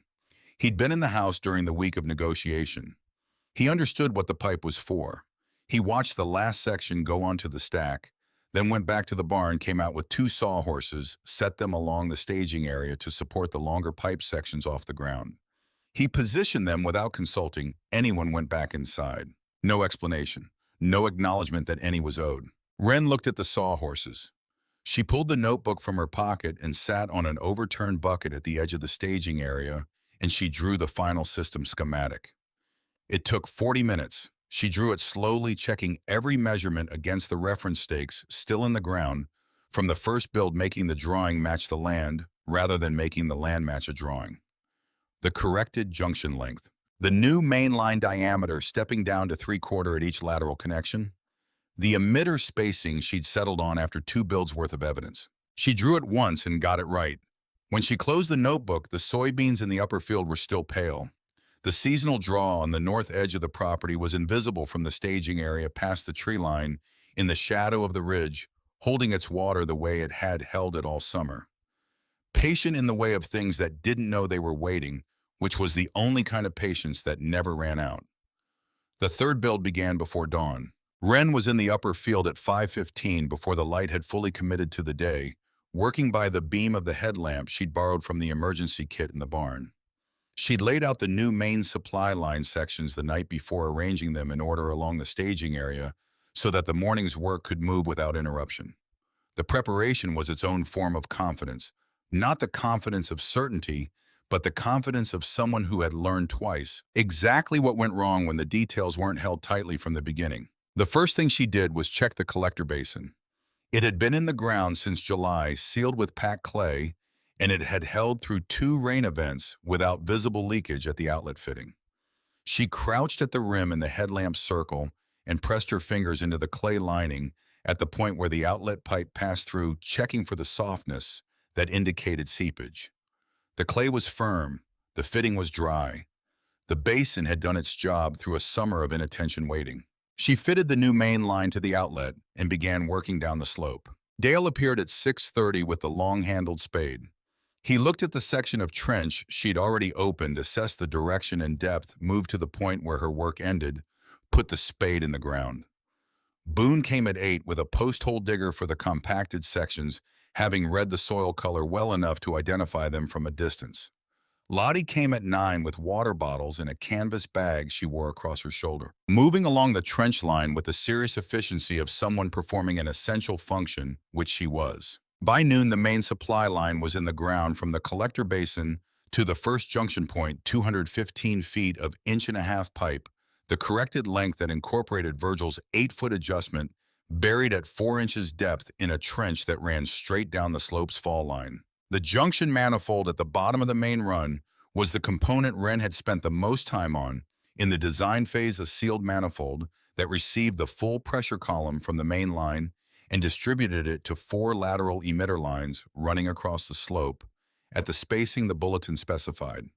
He'd been in the house during the week of negotiation. He understood what the pipe was for. He watched the last section go onto the stack, then went back to the barn, came out with two sawhorses, set them along the staging area to support the longer pipe sections off the ground. He positioned them without consulting anyone, went back inside. No explanation, no acknowledgement that any was owed. Wren looked at the sawhorses. She pulled the notebook from her pocket and sat on an overturned bucket at the edge of the staging area, and she drew the final system schematic. It took 40 minutes. She drew it slowly, checking every measurement against the reference stakes still in the ground, from the first build, making the drawing match the land rather than making the land match a drawing. The corrected junction length. The new main line diameter stepping down to 3/4 at each lateral connection. The emitter spacing she'd settled on after 2 builds worth of evidence. She drew it once and got it right. When she closed the notebook, the soybeans in the upper field were still pale. The seasonal draw on the north edge of the property was invisible from the staging area past the tree line, in the shadow of the ridge, holding its water the way it had held it all summer. Patient in the way of things that didn't know they were waiting, which was the only kind of patience that never ran out. The third build began before dawn. Wren was in the upper field at 5:15 before the light had fully committed to the day, working by the beam of the headlamp she'd borrowed from the emergency kit in the barn. She'd laid out the new main supply line sections the night before, arranging them in order along the staging area so that the morning's work could move without interruption. The preparation was its own form of confidence, not the confidence of certainty, but the confidence of someone who had learned twice exactly what went wrong when the details weren't held tightly from the beginning. The first thing she did was check the collector basin. It had been in the ground since July, sealed with packed clay, and it had held through 2 rain events without visible leakage at the outlet fitting. She crouched at the rim in the headlamp circle and pressed her fingers into the clay lining at the point where the outlet pipe passed through, checking for the softness that indicated seepage. The clay was firm, the fitting was dry. The basin had done its job through a summer of inattention waiting. She fitted the new main line to the outlet and began working down the slope. Dale appeared at 6:30 with the long-handled spade. He looked at the section of trench she'd already opened, assessed the direction and depth, moved to the point where her work ended, put the spade in the ground. Boone came at 8 with a post-hole digger for the compacted sections, having read the soil color well enough to identify them from a distance. Lottie came at 9 with water bottles in a canvas bag she wore across her shoulder, moving along the trench line with the serious efficiency of someone performing an essential function, which she was. By noon, the main supply line was in the ground from the collector basin to the first junction point, 215 feet of 1.5-inch pipe, the corrected length that incorporated Virgil's 8-foot adjustment, buried at 4 inches depth in a trench that ran straight down the slope's fall line. The junction manifold at the bottom of the main run was the component Wren had spent the most time on. In the design phase, a sealed manifold that received the full pressure column from the main line and distributed it to 4 lateral emitter lines running across the slope at the spacing the bulletin specified.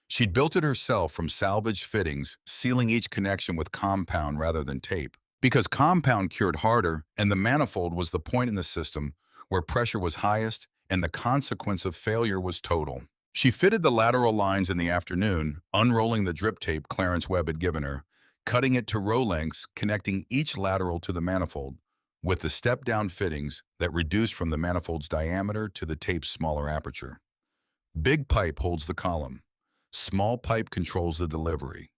She'd built it herself from salvaged fittings, sealing each connection with compound rather than tape, because compound cured harder and the manifold was the point in the system where pressure was highest and the consequence of failure was total. She fitted the lateral lines in the afternoon, unrolling the drip tape Clarence Webb had given her, cutting it to row lengths, connecting each lateral to the manifold, with the step-down fittings that reduced from the manifold's diameter to the tape's smaller aperture. Big pipe holds the column. Small pipe controls the delivery.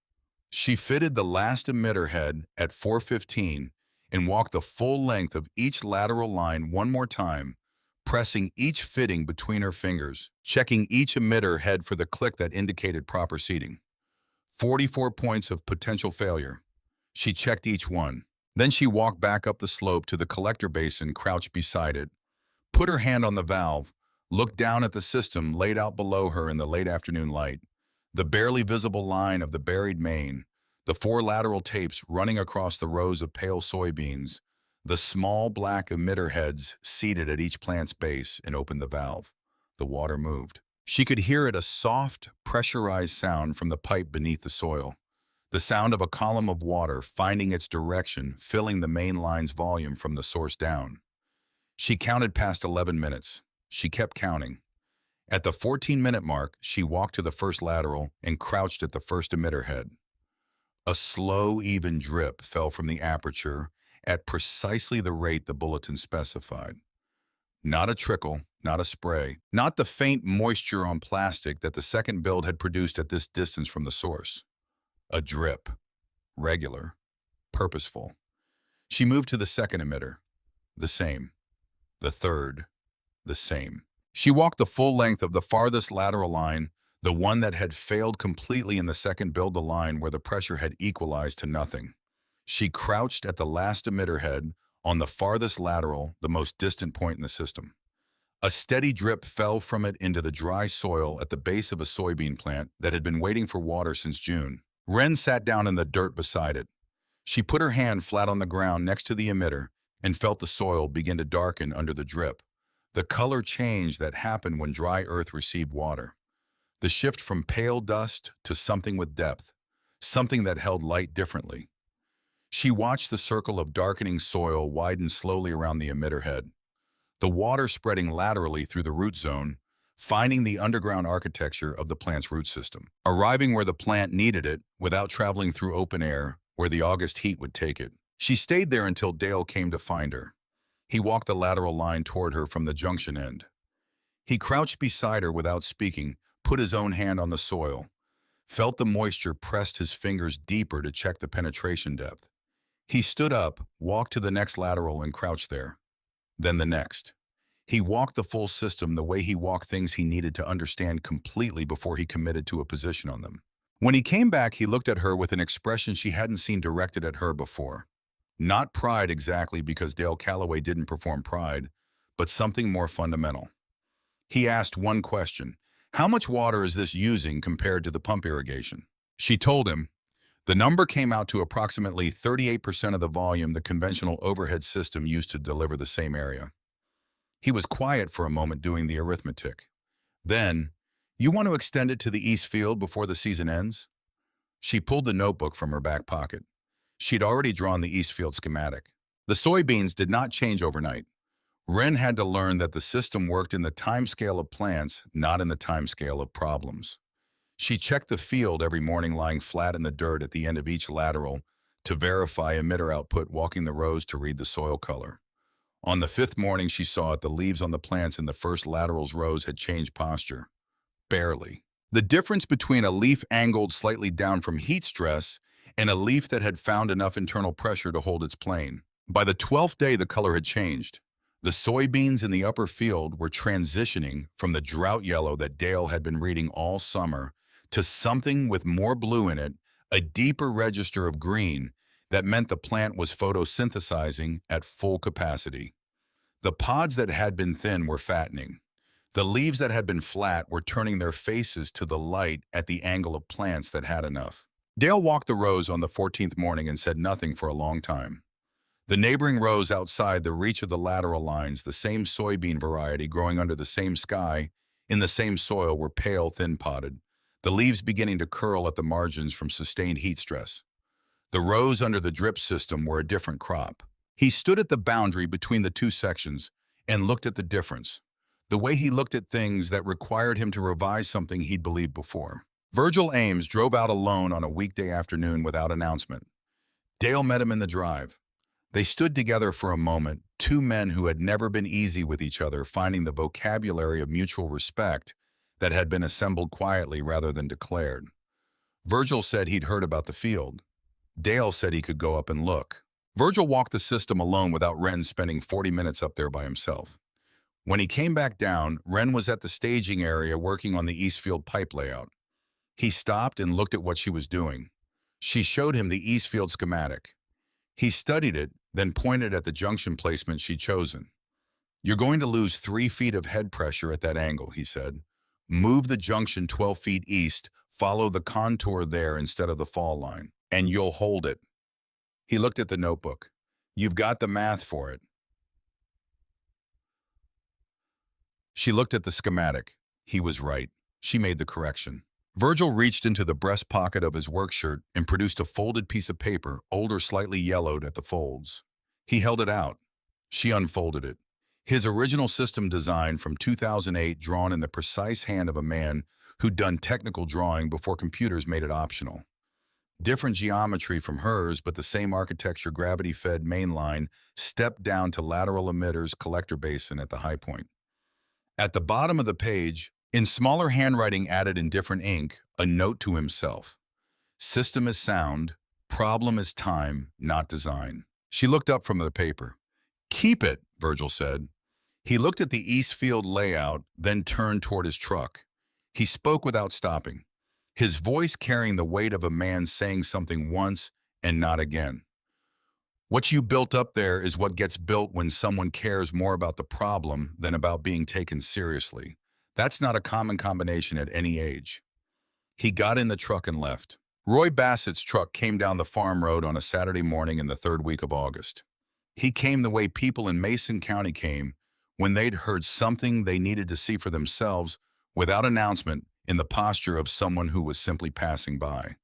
She fitted the last emitter head at 4:15 and walked the full length of each lateral line one more time, pressing each fitting between her fingers, checking each emitter head for the click that indicated proper seating. 44 points of potential failure. She checked each one. Then she walked back up the slope to the collector basin, crouched beside it, put her hand on the valve, looked down at the system laid out below her in the late afternoon light, the barely visible line of the buried main, the 4 lateral tapes running across the rows of pale soybeans, The small black emitter heads seated at each plant's base and opened the valve. The water moved. She could hear it, a soft, pressurized sound from the pipe beneath the soil. The sound of a column of water finding its direction, filling the main line's volume from the source down. She counted past 11 minutes. She kept counting. At the 14-minute mark, she walked to the first lateral and crouched at the first emitter head. A slow, even drip fell from the aperture at precisely the rate the bulletin specified. Not a trickle, not a spray, not the faint moisture on plastic that the second build had produced at this distance from the source. A drip. Regular. Purposeful. She moved to the second emitter. The same. The third. The same. She walked the full length of the farthest lateral line, the one that had failed completely in the second build, the line where the pressure had equalized to nothing. She crouched at the last emitter head on the farthest lateral, the most distant point in the system. A steady drip fell from it into the dry soil at the base of a soybean plant that had been waiting for water since June. Wren sat down in the dirt beside it. She put her hand flat on the ground next to the emitter and felt the soil begin to darken under the drip. The color change that happened when dry earth received water. The shift from pale dust to something with depth, something that held light differently. She watched the circle of darkening soil widen slowly around the emitter head, the water spreading laterally through the root zone, finding the underground architecture of the plant's root system, arriving where the plant needed it without traveling through open air where the August heat would take it. She stayed there until Dale came to find her. He walked the lateral line toward her from the junction end. He crouched beside her without speaking, put his own hand on the soil, felt the moisture, pressed his fingers deeper to check the penetration depth. He stood up, walked to the next lateral and crouched there. Then the next. He walked the full system the way he walked things he needed to understand completely before he committed to a position on them. When he came back, he looked at her with an expression she hadn't seen directed at her before. Not pride exactly, because Dale Calloway didn't perform pride, but something more fundamental. He asked one question: how much water is this using compared to the pump irrigation? She told him. The number came out to approximately 38% of the volume the conventional overhead system used to deliver the same area. He was quiet for a moment doing the arithmetic. Then, you want to extend it to the east field before the season ends? She pulled the notebook from her back pocket. She'd already drawn the east field schematic. The soybeans did not change overnight. Wren had to learn that the system worked in the timescale of plants, not in the timescale of problems. She checked the field every morning, lying flat in the dirt at the end of each lateral to verify emitter output, walking the rows to read the soil color. On the fifth morning, she saw it. The leaves on the plants in the first lateral's rows had changed posture. Barely. The difference between a leaf angled slightly down from heat stress and a leaf that had found enough internal pressure to hold its plane. By the 12th day, the color had changed. The soybeans in the upper field were transitioning from the drought yellow that Dale had been reading all summer to something with more blue in it, a deeper register of green that meant the plant was photosynthesizing at full capacity. The pods that had been thin were fattening. The leaves that had been flat were turning their faces to the light at the angle of plants that had enough. Dale walked the rows on the 14th morning and said nothing for a long time. The neighboring rows outside the reach of the lateral lines, the same soybean variety growing under the same sky, in the same soil, were pale, thin-podded, the leaves beginning to curl at the margins from sustained heat stress. The rows under the drip system were a different crop. He stood at the boundary between the two sections and looked at the difference, the way he looked at things that required him to revise something he'd believed before. Virgil Ames drove out alone on a weekday afternoon without announcement. Dale met him in the drive. They stood together for a moment, two men who had never been easy with each other, finding the vocabulary of mutual respect that had been assembled quietly rather than declared. Virgil said he'd heard about the field. Dale said he could go up and look. Virgil walked the system alone without Wren spending 40 minutes up there by himself. When he came back down, Wren was at the staging area working on the east field pipe layout. He stopped and looked at what she was doing. She showed him the east field schematic. He studied it, then pointed at the junction placement she'd chosen. "You're going to lose 3 feet of head pressure at that angle," he said. "Move the junction 12 feet east, follow the contour there instead of the fall line, and you'll hold it." He looked at the notebook. You've got the math for it. She looked at the schematic. He was right. She made the correction. Virgil reached into the breast pocket of his work shirt and produced a folded piece of paper, old or slightly yellowed at the folds. He held it out. She unfolded it. His original system design from 2008, drawn in the precise hand of a man who'd done technical drawing before computers made it optional. Different geometry from hers, but the same architecture, gravity-fed mainline, stepped down to lateral emitters, collector basin at the high point. At the bottom of the page, in smaller handwriting added in different ink, a note to himself. System is sound, problem is time, not design. She looked up from the paper. Keep it, Virgil said. He looked at the East Field layout, then turned toward his truck. He spoke without stopping, his voice carrying the weight of a man saying something once and not again. What you built up there is what gets built when someone cares more about the problem than about being taken seriously. That's not a common combination at any age. He got in the truck and left. Roy Bassett's truck came down the farm road on a Saturday morning in the third week of August. He came the way people in Mason County came when they'd heard something they needed to see for themselves without announcement, in the posture of someone who was simply passing by.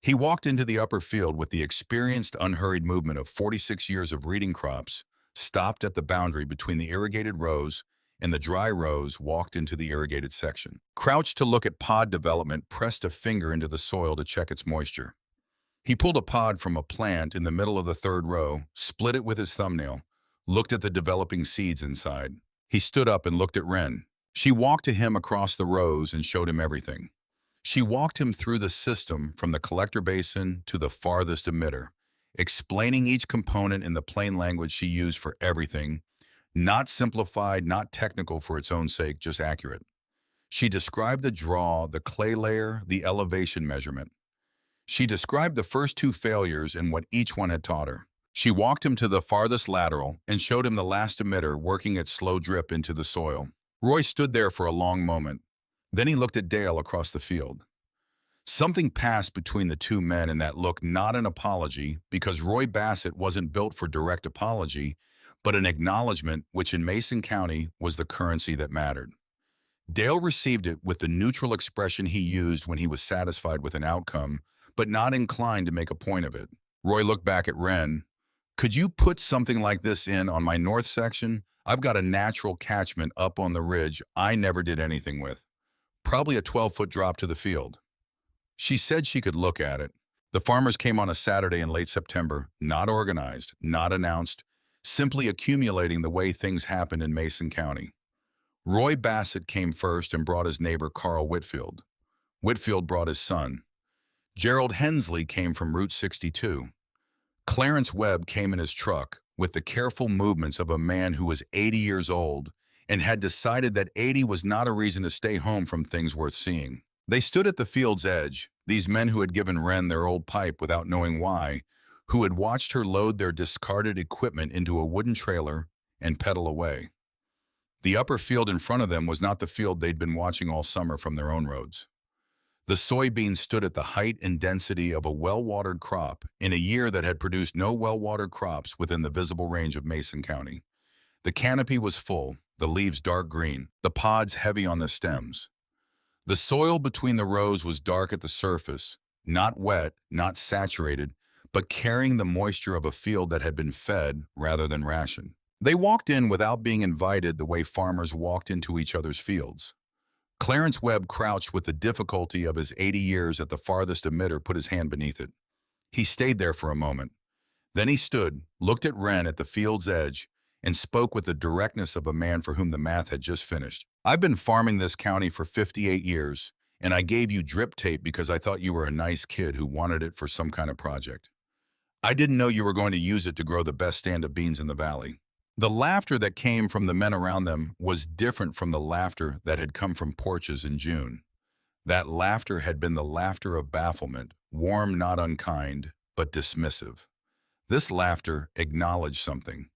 He walked into the upper field with the experienced, unhurried movement of 46 years of reading crops, stopped at the boundary between the irrigated rows and the dry rows, walked into the irrigated section. Crouched to look at pod development, pressed a finger into the soil to check its moisture. He pulled a pod from a plant in the middle of the third row, split it with his thumbnail, looked at the developing seeds inside. He stood up and looked at Wren. She walked to him across the rows and showed him everything. She walked him through the system from the collector basin to the farthest emitter, explaining each component in the plain language she used for everything, not simplified, not technical for its own sake, just accurate. She described the draw, the clay layer, the elevation measurement. She described the first two failures and what each one had taught her. She walked him to the farthest lateral and showed him the last emitter working its slow drip into the soil. Roy stood there for a long moment. Then he looked at Dale across the field. Something passed between the two men in that look, not an apology, because Roy Bassett wasn't built for direct apology, but an acknowledgement which in Mason County was the currency that mattered. Dale received it with the neutral expression he used when he was satisfied with an outcome, but not inclined to make a point of it. Roy looked back at Wren. Could you put something like this in on my north section? I've got a natural catchment up on the ridge I never did anything with. Probably a 12-foot drop to the field. She said she could look at it. The farmers came on a Saturday in late September, not organized, not announced, simply accumulating the way things happened in Mason County. Roy Bassett came first and brought his neighbor Carl Whitfield. Whitfield brought his son. Gerald Hensley came from Route 62. Clarence Webb came in his truck with the careful movements of a man who was 80 years old and had decided that 80 was not a reason to stay home from things worth seeing. They stood at the field's edge, these men who had given Wren their old pipe without knowing why, who had watched her load their discarded equipment into a wooden trailer and pedal away. The upper field in front of them was not the field they'd been watching all summer from their own roads. The soybeans stood at the height and density of a well-watered crop in a year that had produced no well-watered crops within the visible range of Mason County. The canopy was full, the leaves dark green, the pods heavy on the stems. The soil between the rows was dark at the surface, not wet, not saturated, but carrying the moisture of a field that had been fed rather than rationed. They walked in without being invited the way farmers walked into each other's fields. Clarence Webb crouched with the difficulty of his 80 years at the farthest emitter, put his hand beneath it. He stayed there for a moment. Then he stood, looked at Wren at the field's edge, and spoke with the directness of a man for whom the math had just finished. I've been farming this county for 58 years, and I gave you drip tape because I thought you were a nice kid who wanted it for some kind of project. I didn't know you were going to use it to grow the best stand of beans in the valley. The laughter that came from the men around them was different from the laughter that had come from porches in June. That laughter had been the laughter of bafflement, warm, not unkind, but dismissive. This laughter acknowledged something.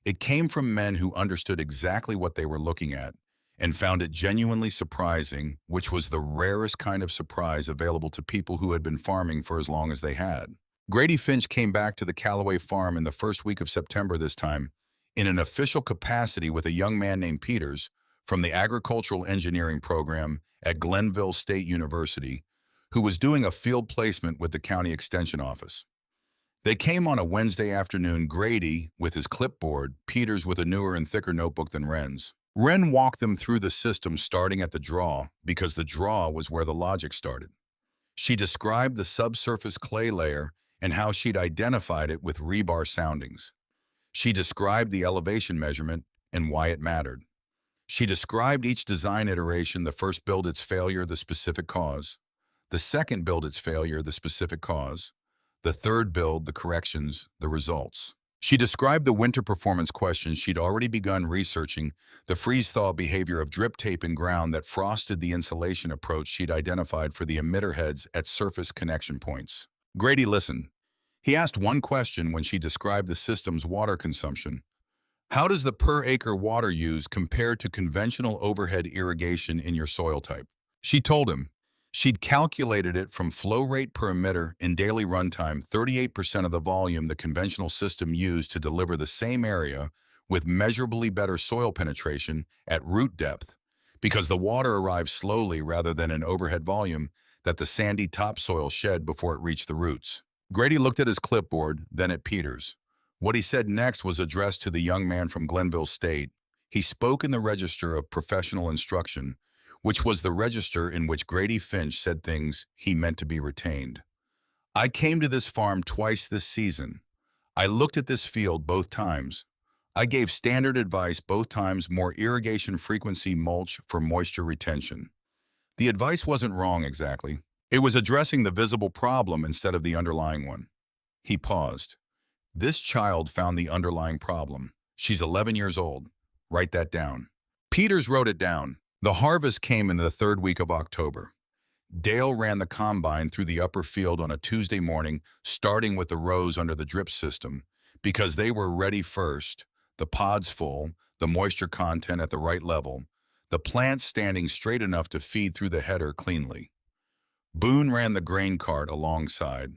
It came from men who understood exactly what they were looking at and found it genuinely surprising, which was the rarest kind of surprise available to people who had been farming for as long as they had. Grady Finch came back to the Callaway farm in the first week of September this time, in an official capacity with a young man named Peters from the agricultural engineering program at Glenville State University, who was doing a field placement with the county extension office. They came on a Wednesday afternoon, Grady with his clipboard, Peters with a newer and thicker notebook than Wren's. Wren walked them through the system starting at the draw because the draw was where the logic started. She described the subsurface clay layer and how she'd identified it with rebar soundings. She described the elevation measurement and why it mattered. She described each design iteration, the first build, its failure, the specific cause; the second build, its failure, the specific cause; the third build, the corrections, the results. She described the winter performance questions she'd already begun researching, the freeze-thaw behavior of drip tape in ground that frosted the insulation approach she'd identified for the emitter heads at surface connection points. Grady listened. He asked one question when she described the system's water consumption. How does the per-acre water use compare to conventional overhead irrigation in your soil type? She told him. She'd calculated it from flow rate per emitter in daily runtime, 38% of the volume the conventional system used to deliver the same area with measurably better soil penetration at root depth, because the water arrived slowly rather than in overhead volume that the sandy topsoil shed before it reached the roots. Grady looked at his clipboard, then at Peters. What he said next was addressed to the young man from Glenville State. He spoke in the Register of Professional Instruction, which was the register in which Grady Finch said things he meant to be retained. I came to this farm twice this season. I looked at this field both times. I gave standard advice both times: more irrigation frequency, mulch for moisture retention. The advice wasn't wrong exactly. It was addressing the visible problem instead of the underlying one. He paused. This child found the underlying problem. She's 11 years old. Write that down. Peters wrote it down. The harvest came in the third week of October. Dale ran the combine through the upper field on a Tuesday morning, starting with the rows under the drip system, because they were ready first, the pods full, the moisture content at the right level, the plants standing straight enough to feed through the header cleanly. Boone ran the grain cart alongside.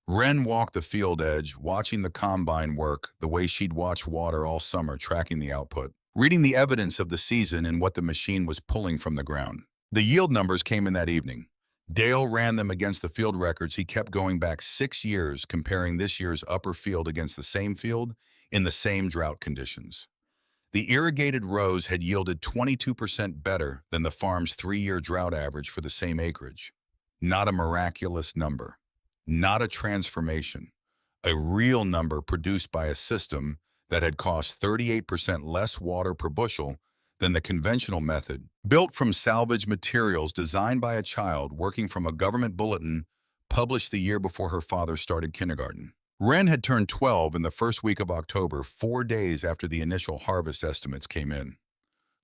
Wren walked the field edge, watching the combine work the way she'd watched water all summer, tracking the output, reading the evidence of the season and what the machine was pulling from the ground. The yield numbers came in that evening. Dale ran them against the field records. He kept going back 6 years, comparing this year's upper field against the same field in the same drought conditions. The irrigated rows had yielded 22% better than the farm's 3-year drought average for the same acreage. Not a miraculous number, not a transformation, a real number produced by a system that had cost 38% less water per bushel than the conventional method, built from salvage materials designed by a child working from a government bulletin published the year before her father started kindergarten. Wren had turned 12 in the first week of October, 4 days after the initial harvest estimates came in.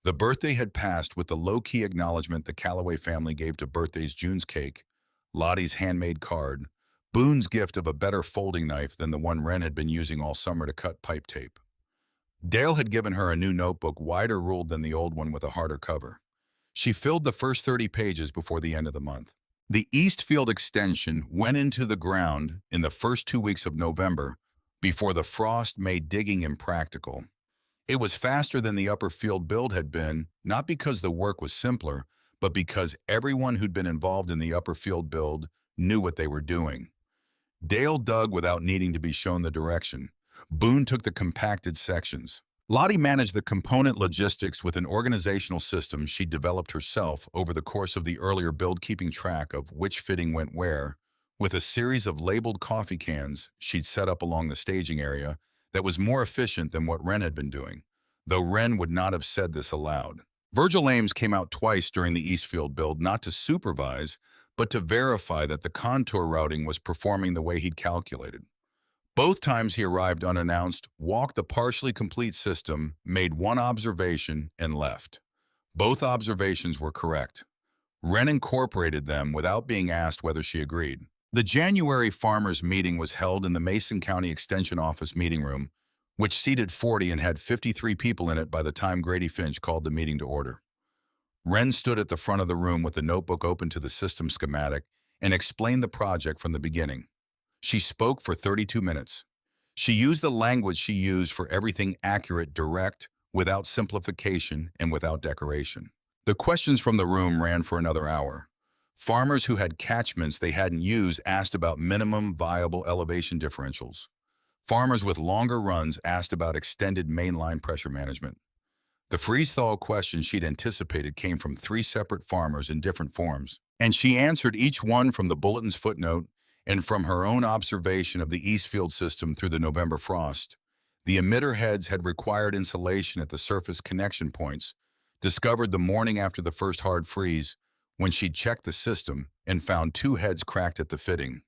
The birthday had passed with the low-key acknowledgement the Callaway family gave to birthdays: June's cake, Lottie's handmade card, Boone's gift of a better folding knife than the one Wren had been using all summer to cut pipe tape. Dale had given her a new notebook, wider ruled than the old one with a harder cover. She filled the first 30 pages before the end of the month. The East Field extension went into the ground in the first 2 weeks of November, before the frost made digging impractical. It was faster than the upper field build had been, not because the work was simpler, but because everyone who'd been involved in the upper field build knew what they were doing. Dale dug without needing to be shown the direction. Boone took the compacted sections. Lottie managed the component logistics with an organizational system she developed herself over the course of the earlier build, keeping track of which fitting went where, with a series of labeled coffee cans she'd set up along the staging area that was more efficient than what Wren had been doing, though Wren would not have said this aloud. Virgil Ames came out twice during the Eastfield build, not to supervise, but to verify that the contour routing was performing the way he'd calculated. Both times he arrived unannounced, walked the partially complete system, made one observation, and left. Both observations were correct. Wren incorporated them without being asked whether she agreed. The January farmers' meeting was held in the Mason County Extension Office meeting room, which seated 40 and had 53 people in it by the time Grady Finch called the meeting to order. Wren stood at the front of the room with the notebook open to the system schematic and explained the project from the beginning. She spoke for 32 minutes. She used the language she used for everything accurate, direct, without simplification and without decoration. The questions from the room ran for another hour. Farmers who had catchments they hadn't used asked about minimum viable elevation differentials. Farmers with longer runs asked about extended mainline pressure management. The freeze-thaw question she'd anticipated came from three separate farmers in different forms, and she answered each one from the bulletin's footnote and from her own observation of the Eastfield system through the November frost. The emitter heads had required insulation at the surface connection points, discovered the morning after the first hard freeze when she'd checked the system and found two heads cracked at the fitting.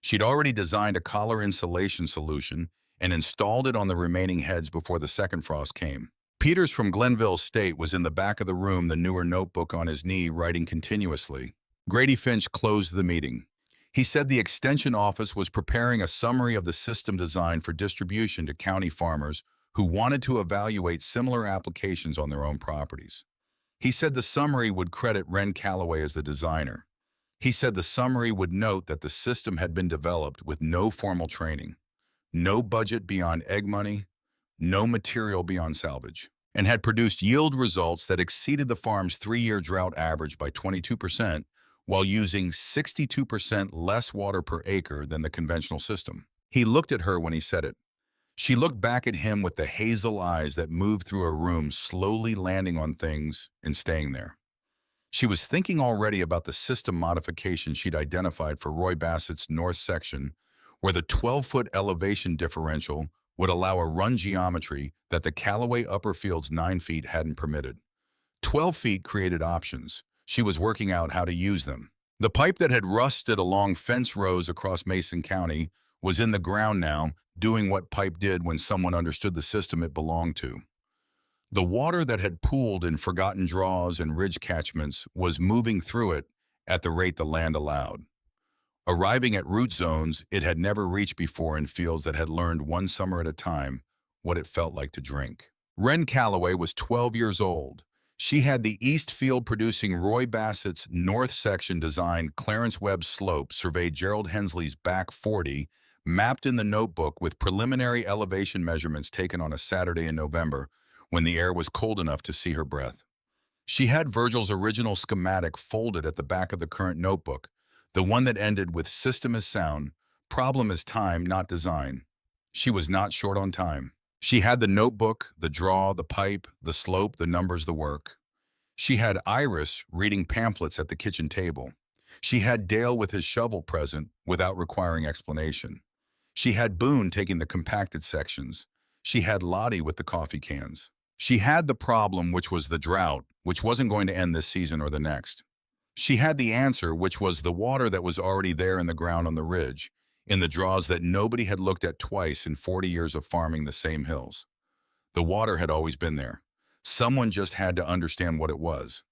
She'd already designed a collar insulation solution and installed it on the remaining heads before the second frost came. Peters from Glenville State was in the back of the room, the newer notebook on his knee, writing continuously. Grady Finch closed the meeting. He said the Extension Office was preparing a summary of the system design for distribution to county farmers who wanted to evaluate similar applications on their own properties. He said the summary would credit Ren Calloway as the designer. He said the summary would note that the system had been developed with no formal training, no budget beyond egg money, no material beyond salvage, and had produced yield results that exceeded the farm's 3-year drought average by 22%, while using 62% less water per acre than the conventional system. He looked at her when he said it. She looked back at him with the hazel eyes that moved through a room, slowly landing on things and staying there. She was thinking already about the system modification she'd identified for Roy Bassett's north section, where the 12-foot elevation differential would allow a run geometry that the Callaway Upper Field's 9 feet hadn't permitted. 12 feet created options. She was working out how to use them. The pipe that had rusted along fence rows across Mason County was in the ground now, doing what pipe did when someone understood the system it belonged to. The water that had pooled in forgotten draws and ridge catchments was moving through it at the rate the land allowed. Arriving at root zones it had never reached before in fields that had learned one summer at a time what it felt like to drink. Ren Calloway was 12 years old. She had the east field producing Roy Bassett's north section designed Clarence Webb slope, surveyed Gerald Hensley's back 40, mapped in the notebook with preliminary elevation measurements taken on a Saturday in November when the air was cold enough to see her breath. She had Virgil's original schematic folded at the back of the current notebook, the one that ended with "System is sound, problem is time, not design." She was not short on time. She had the notebook, the draw, the pipe, the slope, the numbers, the work. She had Iris reading pamphlets at the kitchen table. She had Dale with his shovel present without requiring explanation. She had Boone taking the compacted sections. She had Lottie with the coffee cans. She had the problem, which was the drought, which wasn't going to end this season or the next. She had the answer, which was the water that was already there in the ground on the ridge, in the draws that nobody had looked at twice in 40 years of farming the same hills. The water had always been there. Someone just had to understand what it was.